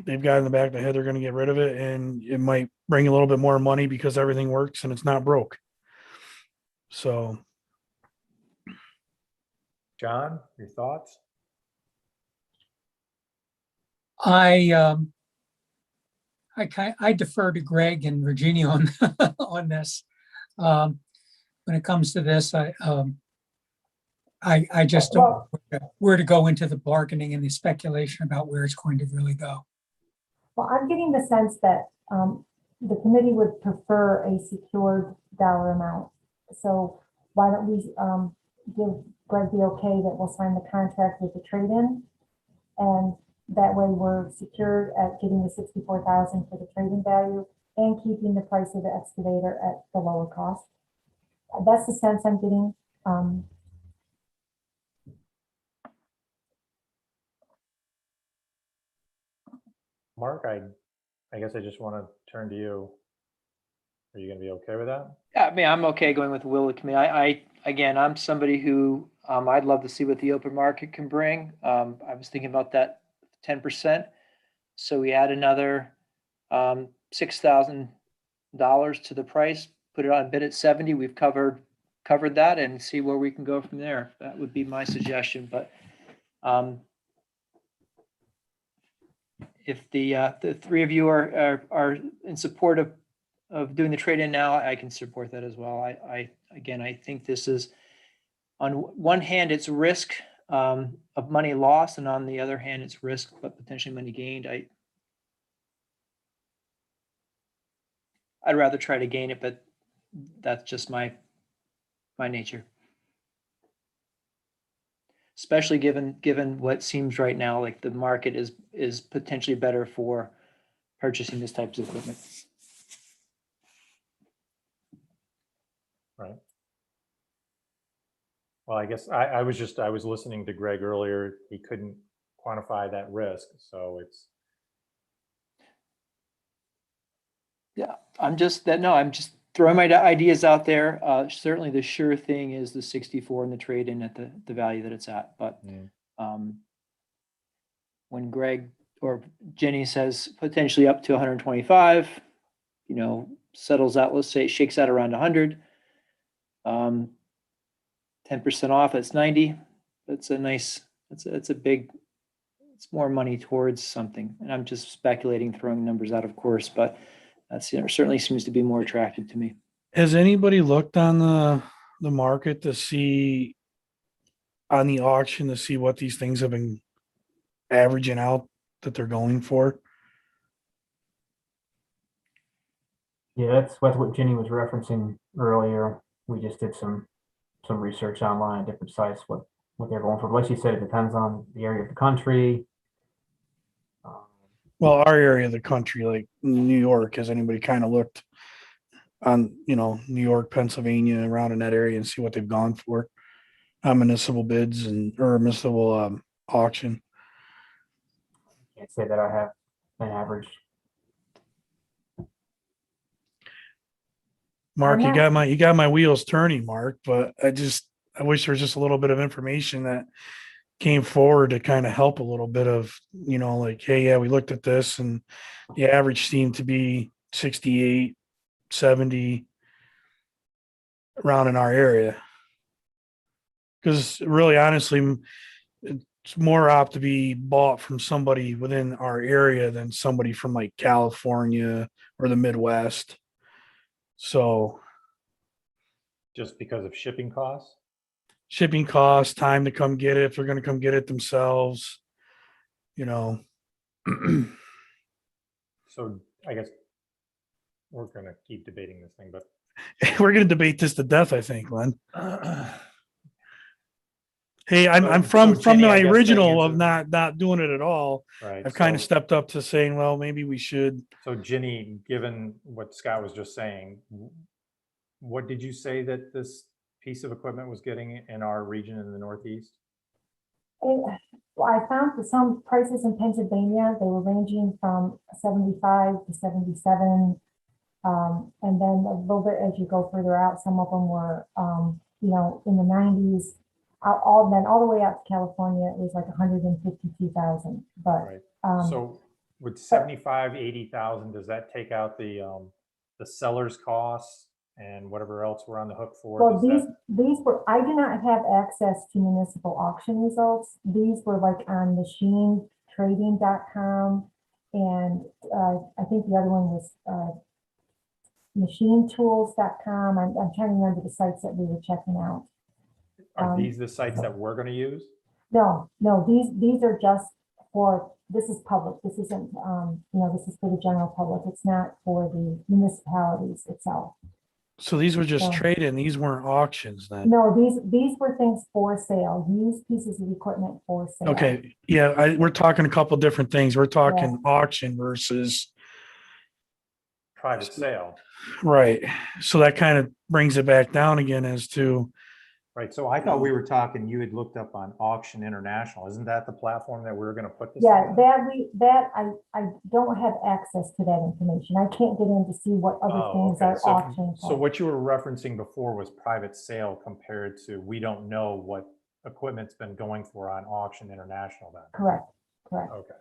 they've got in the back of the head, they're going to get rid of it, and it might bring a little bit more money because everything works and it's not broke. So, John, your thoughts? I defer to Greg and Virginia on on this. When it comes to this, I just don't know where to go into the bargaining and the speculation about where it's going to really go. Well, I'm getting the sense that the committee would prefer a secured dollar amount. So why don't we give Greg the okay that we'll sign the contract with the trade-in, and that way we're secured at getting the 64,000 for the trade-in value and keeping the price of the excavator at the lower cost. That's the sense I'm getting. Mark, I guess I just want to turn to you. Are you going to be okay with that? Yeah, I mean, I'm okay going with the will of the committee. Again, I'm somebody who, I'd love to see what the open market can bring. I was thinking about that 10%. So we add another $6,000 to the price, put it on bid at 70. We've covered that, and see where we can go from there. That would be my suggestion. But if the three of you are in support of doing the trade-in now, I can support that as well. I think this is, on one hand, it's risk of money lost, and on the other hand, it's risk but potentially money gained. I'd rather try to gain it, but that's just my nature. Especially given what seems right now like the market is potentially better for purchasing this type of equipment. Right. Well, I guess I was listening to Greg earlier. He couldn't quantify that risk, so it's. Yeah, I'm just throwing my ideas out there. Certainly the sure thing is the 64 and the trade-in at the value that it's at. But when Greg or Jenny says potentially up to 125, settles out, let's say it shakes out around 100. 10% off, that's 90. That's a nice, it's a big, it's more money towards something. And I'm just speculating, throwing numbers out, of course, but that's, certainly seems to be more attractive to me. Has anybody looked on the market to see on the auction to see what these things have been averaging out that they're going for? Yeah, that's what Ginny was referencing earlier. We just did some research online, different sites, what they're going for. Like she said, it depends on the area of the country. Well, our area of the country, like New York, has anybody kind of looked on, New York, Pennsylvania, around in that area and see what they've gone for on municipal bids or municipal auction? Can't say that I have an average. Mark, I'm you got my wheels turning, Mark, but I wish there was just a little bit of information that came forward to kind of help a little bit of, like, hey, yeah, we looked at this and the average seemed to be 68, 70 around in our area. Because really, honestly, it's more apt to be bought from somebody within our area than somebody from like California or the Midwest. So Just because of shipping costs? shipping costs, time to come get it, if they're going to come get it themselves, So I guess we're going to keep debating this thing, but we're going to debate this to death, I think, Len. Hey, I'm So, from Jenny, my I guess to original of answer- not doing it at all. right. I've kind of so- stepped up to saying, well, maybe we should. So Ginny, given what Scott was just saying, what did you say that this piece of equipment was getting in our region in the Northeast? Well, I found some prices in Pennsylvania, they were ranging from 75 to 77. And then a little bit as you go further out, some of them were, in the 90s. All the way out to California, it was like 152,000. But Right. So with 75, 80,000, does that take out the seller's costs and whatever else we're on the hook for? well, Does these were, I do not have access to municipal auction results. These were like on machinetrading.com. And I think the other one was machinetools.com. I'm trying to remember the sites that we were checking out. Are these the sites that we're going to use? No, these are just for, this is public. This isn't, this is for the general public. It's not for the municipalities itself. So these were just Yeah. trade-in. These weren't auctions then. No, these were things for sale, used pieces of equipment for sale. Okay. Yeah. We're talking a couple different things. We're talking auction versus, Private sale. right. So that kind of brings it back down again as to, Right. So I thought we were talking, you had looked up on Auction International. Isn't that the platform that we were going to put this Yeah, on? I don't have access to that information. I can't get in to see what other Oh, things okay. are auctioned So for. what you were referencing before was private sale compared to, we don't know what equipment's been going for on Auction International then. Correct. Okay.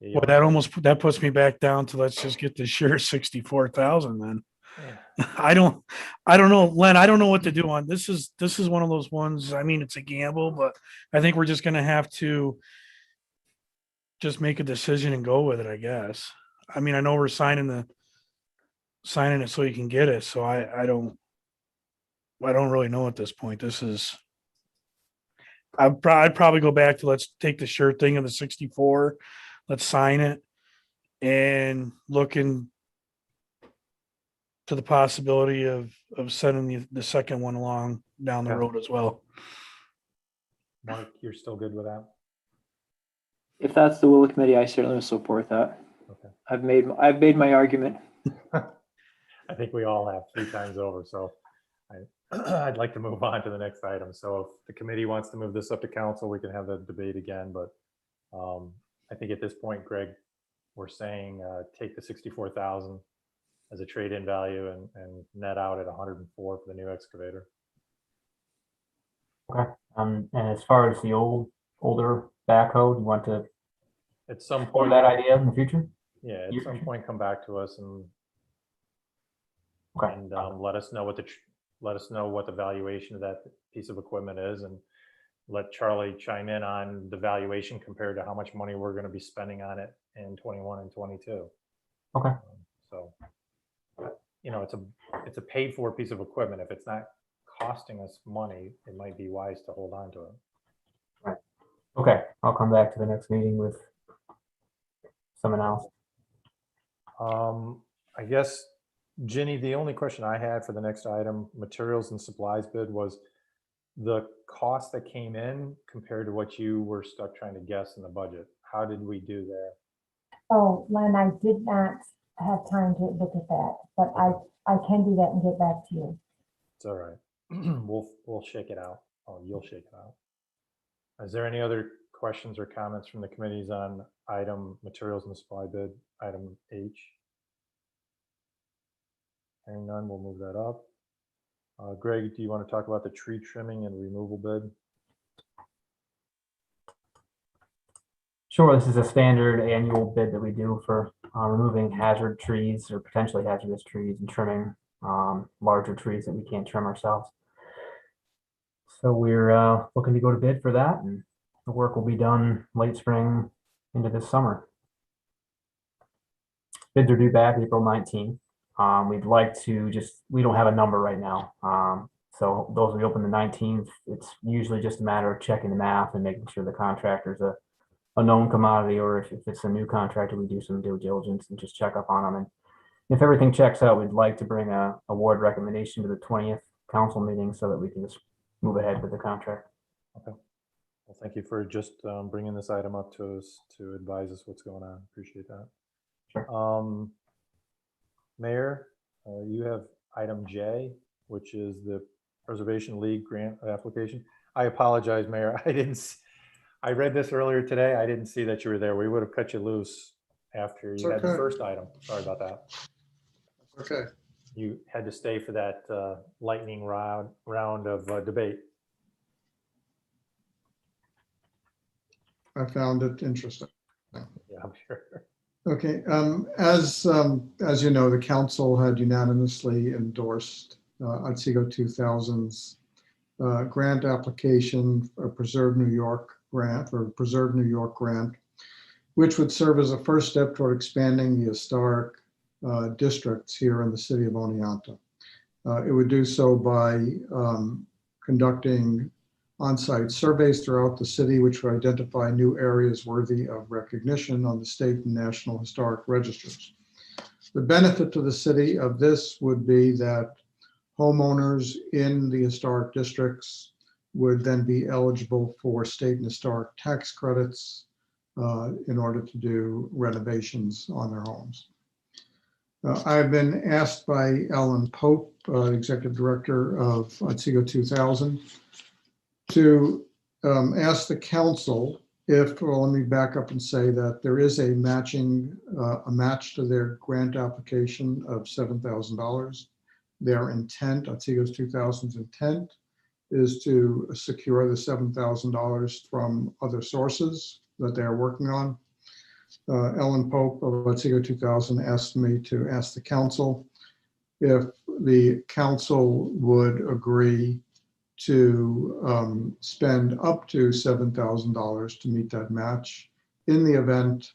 Yeah, well, that puts me back down to let's just get the share 64,000 then. yeah. I don't know, Len, I don't know what to do on this. Is one of those ones, I mean, it's a gamble, but I think we're just going to have to just make a decision and go with it, I guess. I mean, I know we're signing it so you can get it. So I don't really know at this point. I'd probably go back to, let's take the shirt thing of the 64. Let's sign it and looking to the possibility of sending the second one along down the Okay. road as well. Mark, you're still good with that? If that's the will of the committee, I certainly will support that. Okay. I've made my argument. I think we all have 3 times over, so I'd like to move on to the next item. So if the committee wants to move this up to council, we can have the debate again, but I think at this point, Greg, we're saying take the 64,000 as a trade-in value and net out at 104 for the new excavator. Okay. And as far as the older backhoe, do you want to At some explore point, that idea in the future? yeah, at You- some point, come back to us and Okay. And let us know what the valuation of that piece of equipment is, and let Charlie chime in on the valuation compared to how much money we're going to be spending on it in 21 and 22. Okay. So, you know, it's a paid for piece of equipment. If it's not costing us money, it might be wise to hold on to it. Okay, I'll come back to the next meeting with some analysis. I guess, Ginny, the only question I had for the next item, materials and supplies bid, was the cost that came in compared to what you were stuck trying to guess in the budget. How did we do there? Oh, Len, I did not have time to look at that, but I can do that and get back to you. It's all right. We'll shake it out. Oh, you'll shake it out. Is there any other questions or comments from the committees on item materials and supply bid, item H? Hearing none, we'll move that up. Greg, do you want to talk about the tree trimming and removal bid? Sure, this is a standard annual bid that we do for removing hazard trees or potentially hazardous trees and trimming larger trees that we can't trim ourselves. So we're looking to go to bid for that, and the work will be done late spring into this summer. Bids are due back April 19th. We'd like to we don't have a number right now. So those will be open the 19th. It's usually just a matter of checking the math and making sure the contractor's a known commodity, or if it's a new contractor, we do some due diligence and just check up on them. And if everything checks out, we'd like to bring a award recommendation to the 20th council meeting so that we can just move ahead with the contract. Okay. Well, thank you for just bringing this item up to us to advise us what's going on. Appreciate that. Sure. Mayor, you have item J, which is the Preservation League grant application. I apologize, Mayor. I read this earlier today. I didn't see that you were there. We would have cut you loose after you had the okay. first item. Sorry about that. Okay, You had to stay for that lightning round of debate. I found it interesting. Yeah, I'm sure. Okay, as you know, the council had unanimously endorsed Otsego 2000's grant application for Preserve New York grant, which would serve as a first step toward expanding the historic districts here in the city of Oneonta. It would do so by conducting on-site surveys throughout the city, which would identify new areas worthy of recognition on the state and national historic registers. The benefit to the city of this would be that homeowners in the historic districts would then be eligible for state and historic tax credits in order to do renovations on their homes. I've been asked by Ellen Pope, Executive Director of Otsego 2000, to ask the council if, well, let me back up and say that there is a match to their grant application of $7,000. Their intent, Otsego's 2000's intent, is to secure the $7,000 from other sources that they're working on. Ellen Pope of Otsego 2000 asked me to ask the council if the council would agree to spend up to $7,000 to meet that match in the event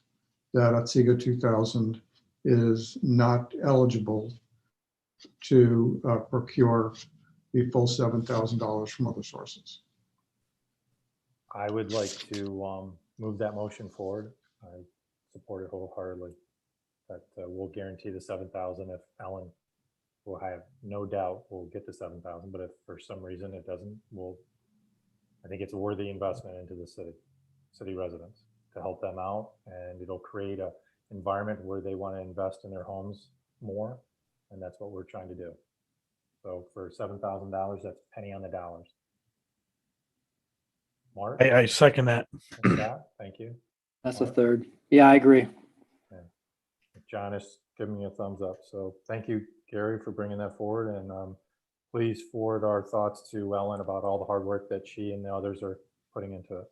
that Otsego 2000 is not eligible to procure the full $7,000 from other sources. I would like to move that motion forward. I support it wholeheartedly. That we'll guarantee the 7,000 if Ellen, will have no doubt we'll get the 7,000, but if for some reason it doesn't, I think it's a worthy investment into the city residents to help them out, and it'll create a environment where they want to invest in their homes more, and that's what we're trying to do. So for $7,000, that's a penny on the dollars. Mark? I second that. And Scott, thank you. That's a third. Yeah, I agree. John is giving me a thumbs up. So thank you, Gary, for bringing that forward. And please forward our thoughts to Ellen about all the hard work that she and the others are putting into it.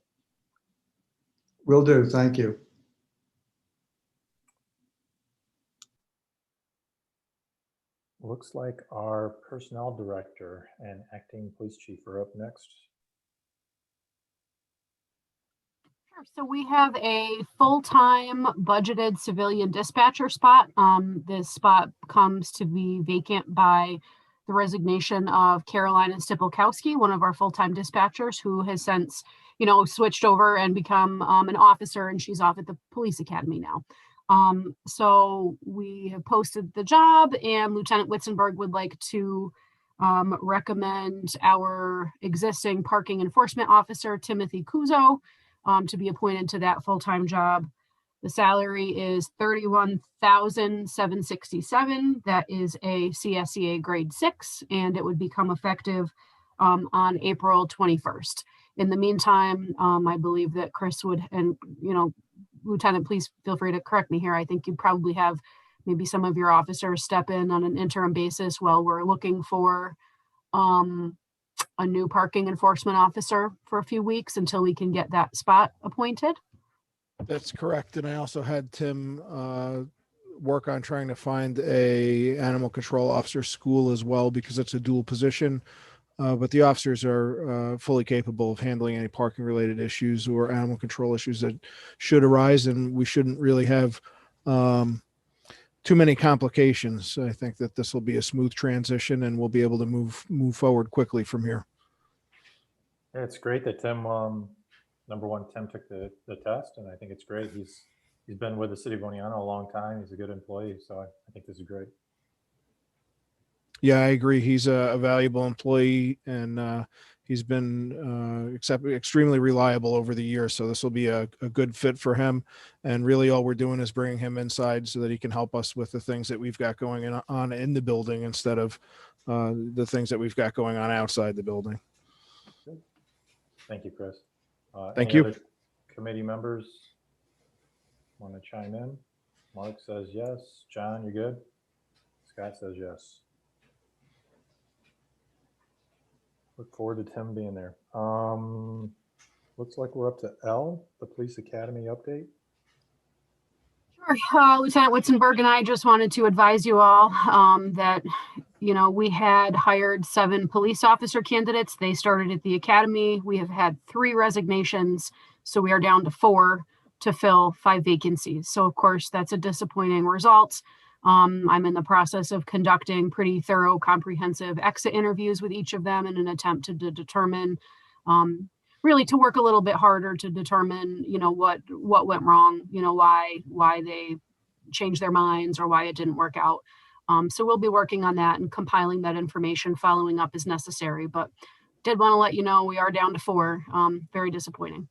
Will do. Thank you. Looks like our personnel director and acting police chief are up next. Sure. So we have a full-time budgeted civilian dispatcher spot. This spot comes to be vacant by the resignation of Carolina Stipulkowski, one of our full-time dispatchers who has since, switched over and become an officer, and she's off at the police academy now. So we have posted the job, and Lieutenant Witzenberg would like to recommend our existing parking enforcement officer, Timothy Kuzo, to be appointed to that full-time job. The salary is $31,767. That is a CSEA grade 6, and it would become effective on April 21st. In the meantime, I believe that Chris would, and Lieutenant, please feel free to correct me here. I think you probably have maybe some of your officers step in on an interim basis while we're looking for a new parking enforcement officer for a few weeks until we can get that spot appointed. That's correct. And I also had Tim work on trying to find a animal control officer school as well, because it's a dual position. But the officers are fully capable of handling any parking related issues or animal control issues that should arise. And we shouldn't really have too many complications. I think that this will be a smooth transition and we'll be able to move forward quickly from here. Yeah, it's great that Tim, number one, Tim took the test, and I think it's great. He's been with the city of Oneonta a long time. He's a good employee, so I think this is great. Yeah, I agree. He's a valuable employee, and he's been extremely reliable over the years. So this will be a good fit for him. And really all we're doing is bringing him inside so that he can help us with the things that we've got going on in the building instead of the things that we've got going on outside the building. Good. Thank you, Chris. Thank any you. other committee members want to chime in? Mark says yes. John, you good? Scott says yes. Look forward to Tim being there. Looks like we're up to L, the police academy update. Sure. Lieutenant Witzenberg and I just wanted to advise you all that, we had hired 7 police officer candidates. They started at the academy. We have had 3 resignations, so we are down to 4 to fill 5 vacancies. So of course, that's a disappointing result. I'm in the process of conducting pretty thorough, comprehensive exit interviews with each of them in an attempt to determine, really to work a little bit harder to determine, what went wrong, why they changed their minds or why it didn't work out. So we'll be working on that and compiling that information, following up as necessary. But did want to let you know we are down to 4. Very disappointing,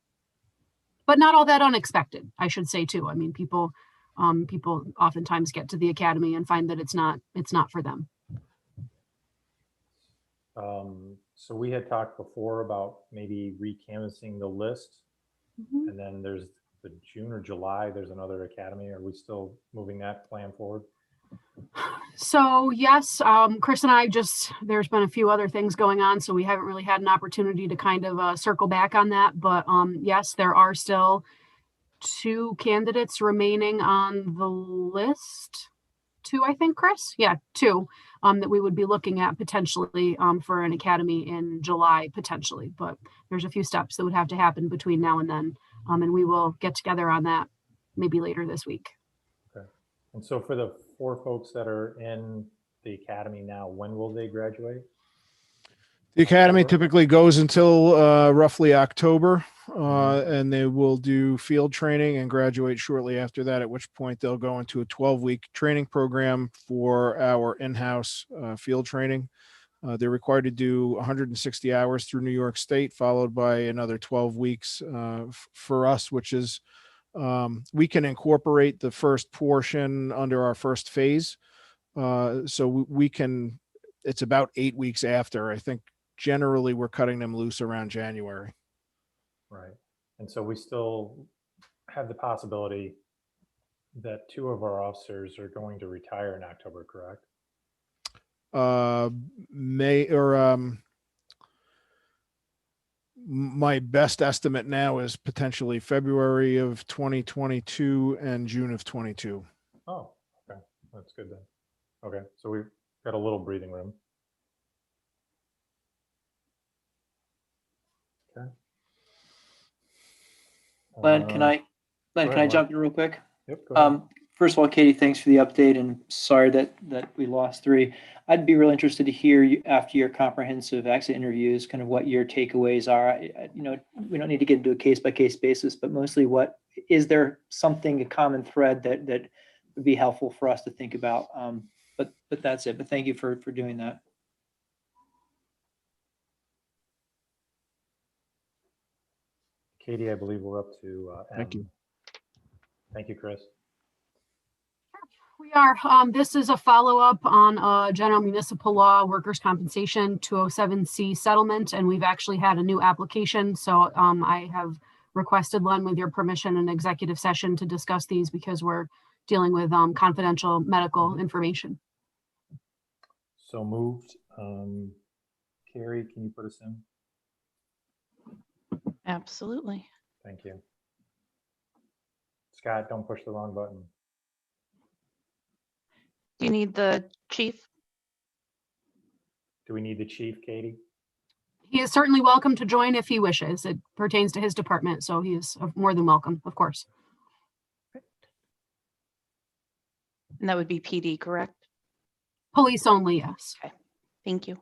but not all that unexpected, I should say too. I mean, people oftentimes get to the academy and find that it's not for them. So we had talked before about maybe recanvassing the list, and then there's the June or July, there's another academy. Are we still moving that plan forward? So yes, Chris and I there's been a few other things going on, so we haven't really had an opportunity to kind of circle back on that. But yes, there are still 2 candidates remaining on the list. 2, I think, Chris? Yeah, 2 that we would be looking at potentially for an academy in July, potentially. But there's a few steps that would have to happen between now and then. And we will get together on that maybe later this week. Okay. And so for the 4 folks that are in the academy now, when will they graduate? The academy typically goes until roughly October, and they will do field training and graduate shortly after that, at which point they'll go into a 12-week training program for our in-house field training. They're required to do 160 hours through New York State, followed by another 12 weeks for us, which is we can incorporate the first portion under our first phase. So we can, it's about 8 weeks after. I think generally we're cutting them loose around January. Right. And so we still have the possibility that 2 of our officers are going to retire in October, correct? My best estimate now is potentially February of 2022 and June of 22. Oh, okay. That's good then. Okay. So got a little breathing room. Okay. Len, can I, Len, go can ahead, I Len. jump in real quick? Yep, go ahead. First of all, Katie, thanks for the update and sorry that we lost 3. I'd be real interested to hear you after your comprehensive exit interviews, kind of what your takeaways are. You know, we don't need to get into a case by case basis, but mostly what is there something, a common thread that would be helpful for us to think about? But that's it. But thank you for doing that. Katie, I believe we're up to Thank M. you. Thank you, Chris. We are. This is a follow-up on General Municipal Law Workers' Compensation 207C settlement, and we've actually had a new application. So I have requested, Len, with your permission, an executive session to discuss these because we're dealing with confidential medical information. So moved. Carrie, can you put us in? Absolutely. Thank you. Scott, don't push the wrong button. Do you need the chief? Do we need the chief, Katie? He is certainly welcome to join if he wishes. It pertains to his department, so he is more than welcome, of course. And that would be PD, correct? Police only, yes. Thank you.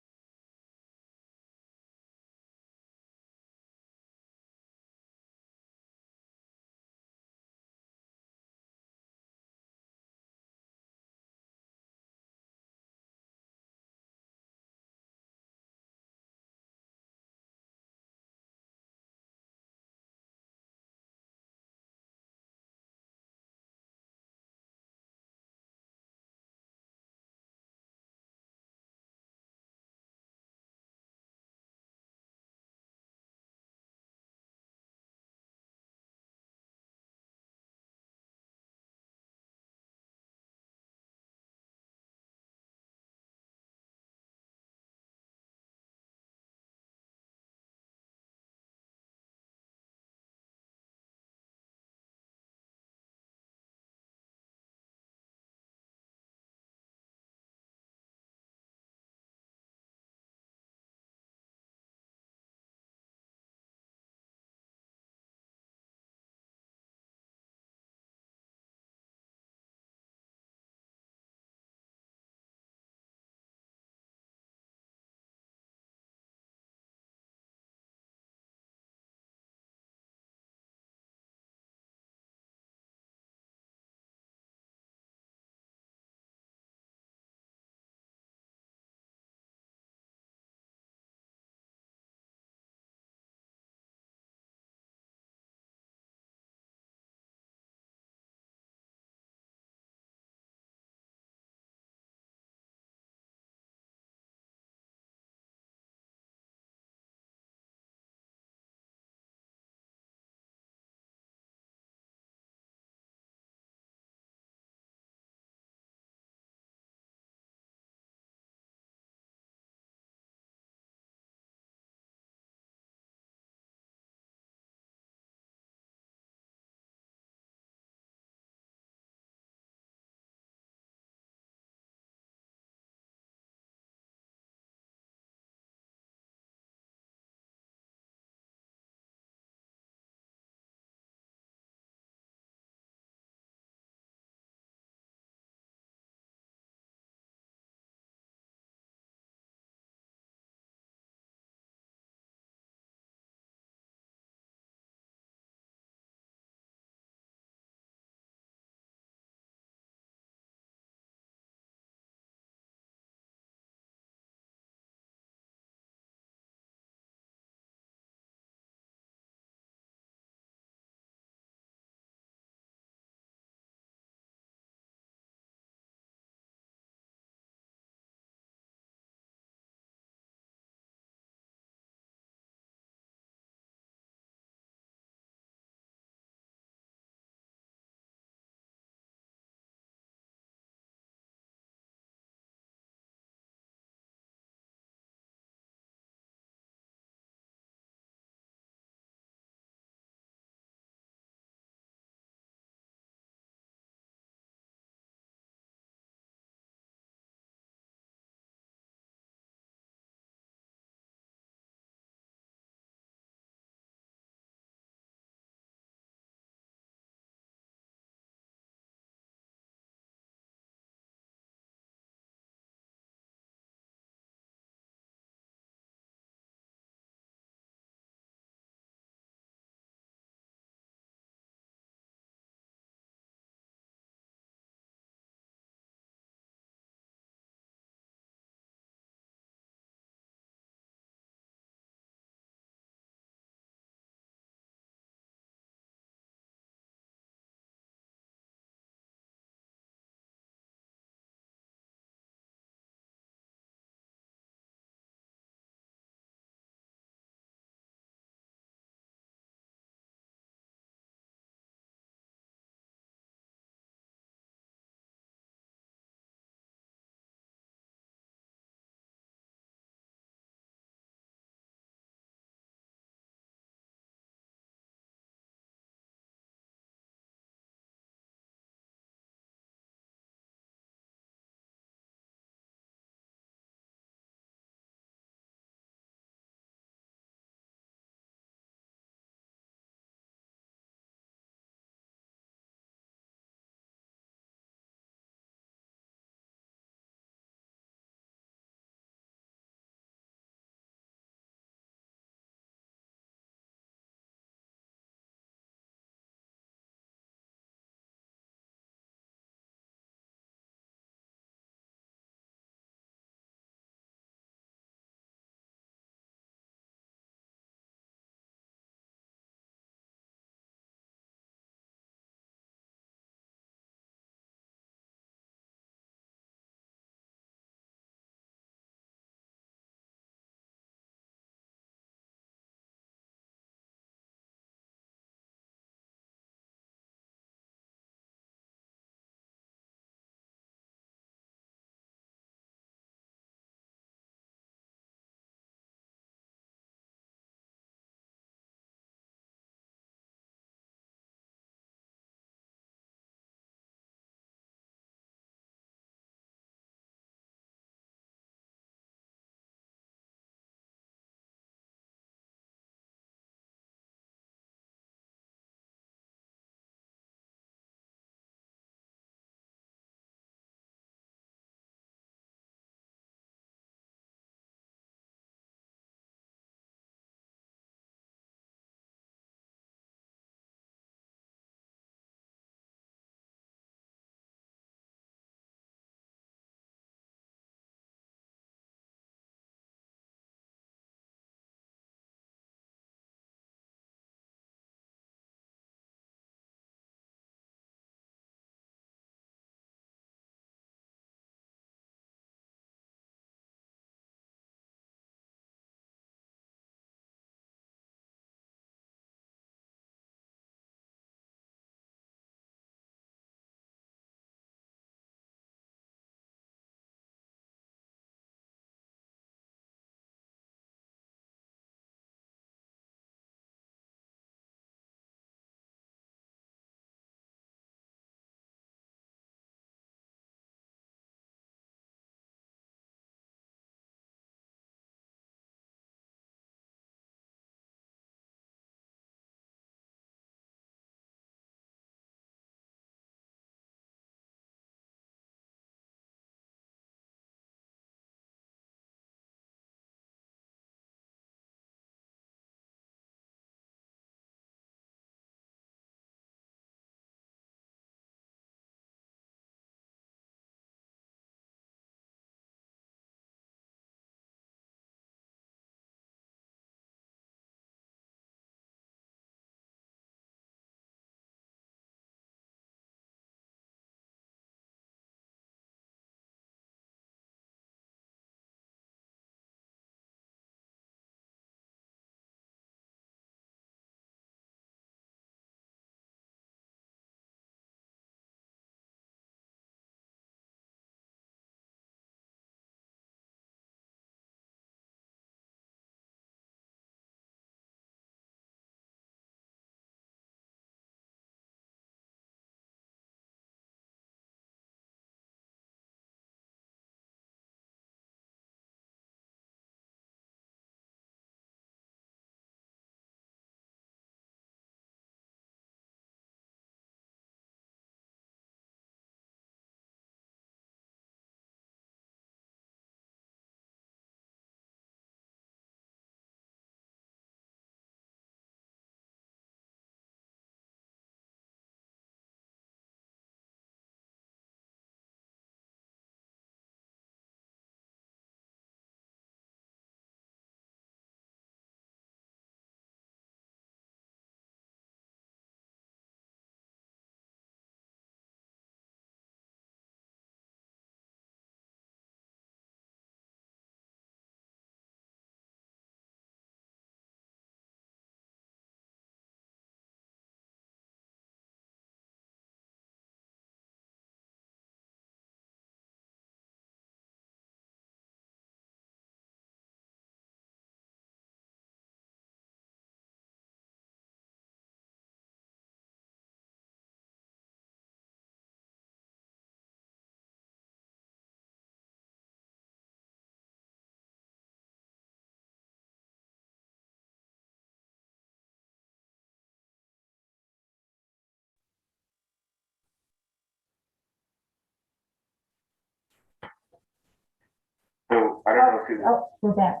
Oh, we're back.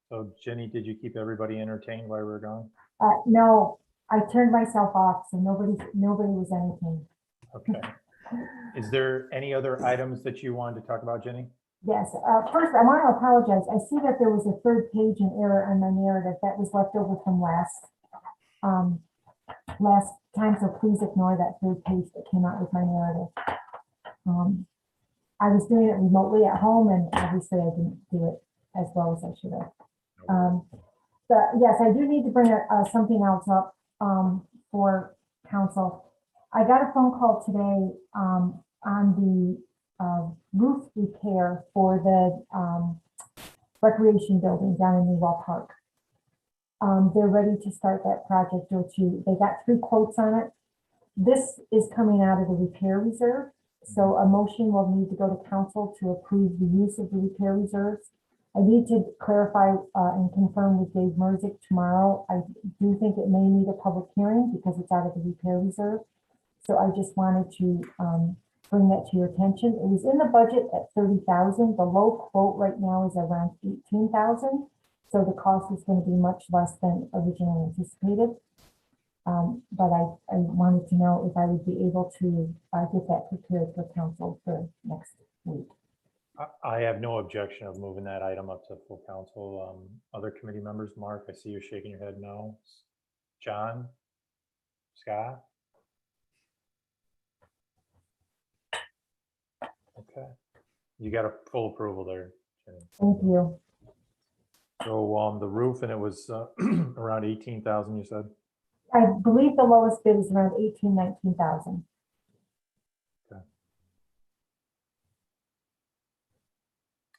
So Jenny, did you keep everybody entertained while we were gone? No, I turned myself off, so nobody was entertained. Okay. Is there any other items that you wanted to talk about, Jenny? Yes, first, I want to apologize. I see that there was a third page in error on my narrative that was left over from last time, so please ignore that third page that came out with my narrative. I was doing it remotely at home, and obviously I didn't do it as well as I should have. But yes, I do need to bring something else up for council. I got a phone call today on the roof repair for the recreation building down in Newell Park. They're ready to start that project or two. They got 3 quotes on it. This is coming out of the repair reserve. So a motion will need to go to council to approve the use of the repair reserves. I need to clarify and confirm with Dave Merzick tomorrow. I do think it may need a public hearing because it's out of the repair reserve. So I just wanted to bring that to your attention. It was in the budget at 30,000. The low quote right now is around 18,000. So the cost is going to be much less than originally anticipated. But I wanted to know if I would be able to get that prepared for council for next week. I have no objection of moving that item up to full council. Other committee members, Mark, I see you're shaking your head no. John? Scott? Okay. You got a full approval there, Jenny. Thank you. So the roof, and it was around 18,000, you said? I believe the lowest bid is around 19,000.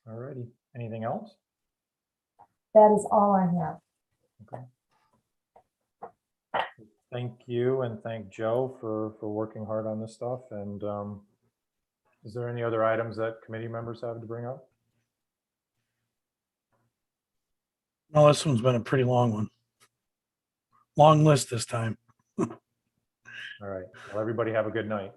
All righty. Anything else? That is all I have. Okay. Thank you, and thank Joe for working hard on this stuff. And is there any other items that committee members have to bring up? No, this one's been a pretty long one. Long list this time. All right. Well, everybody have a good night.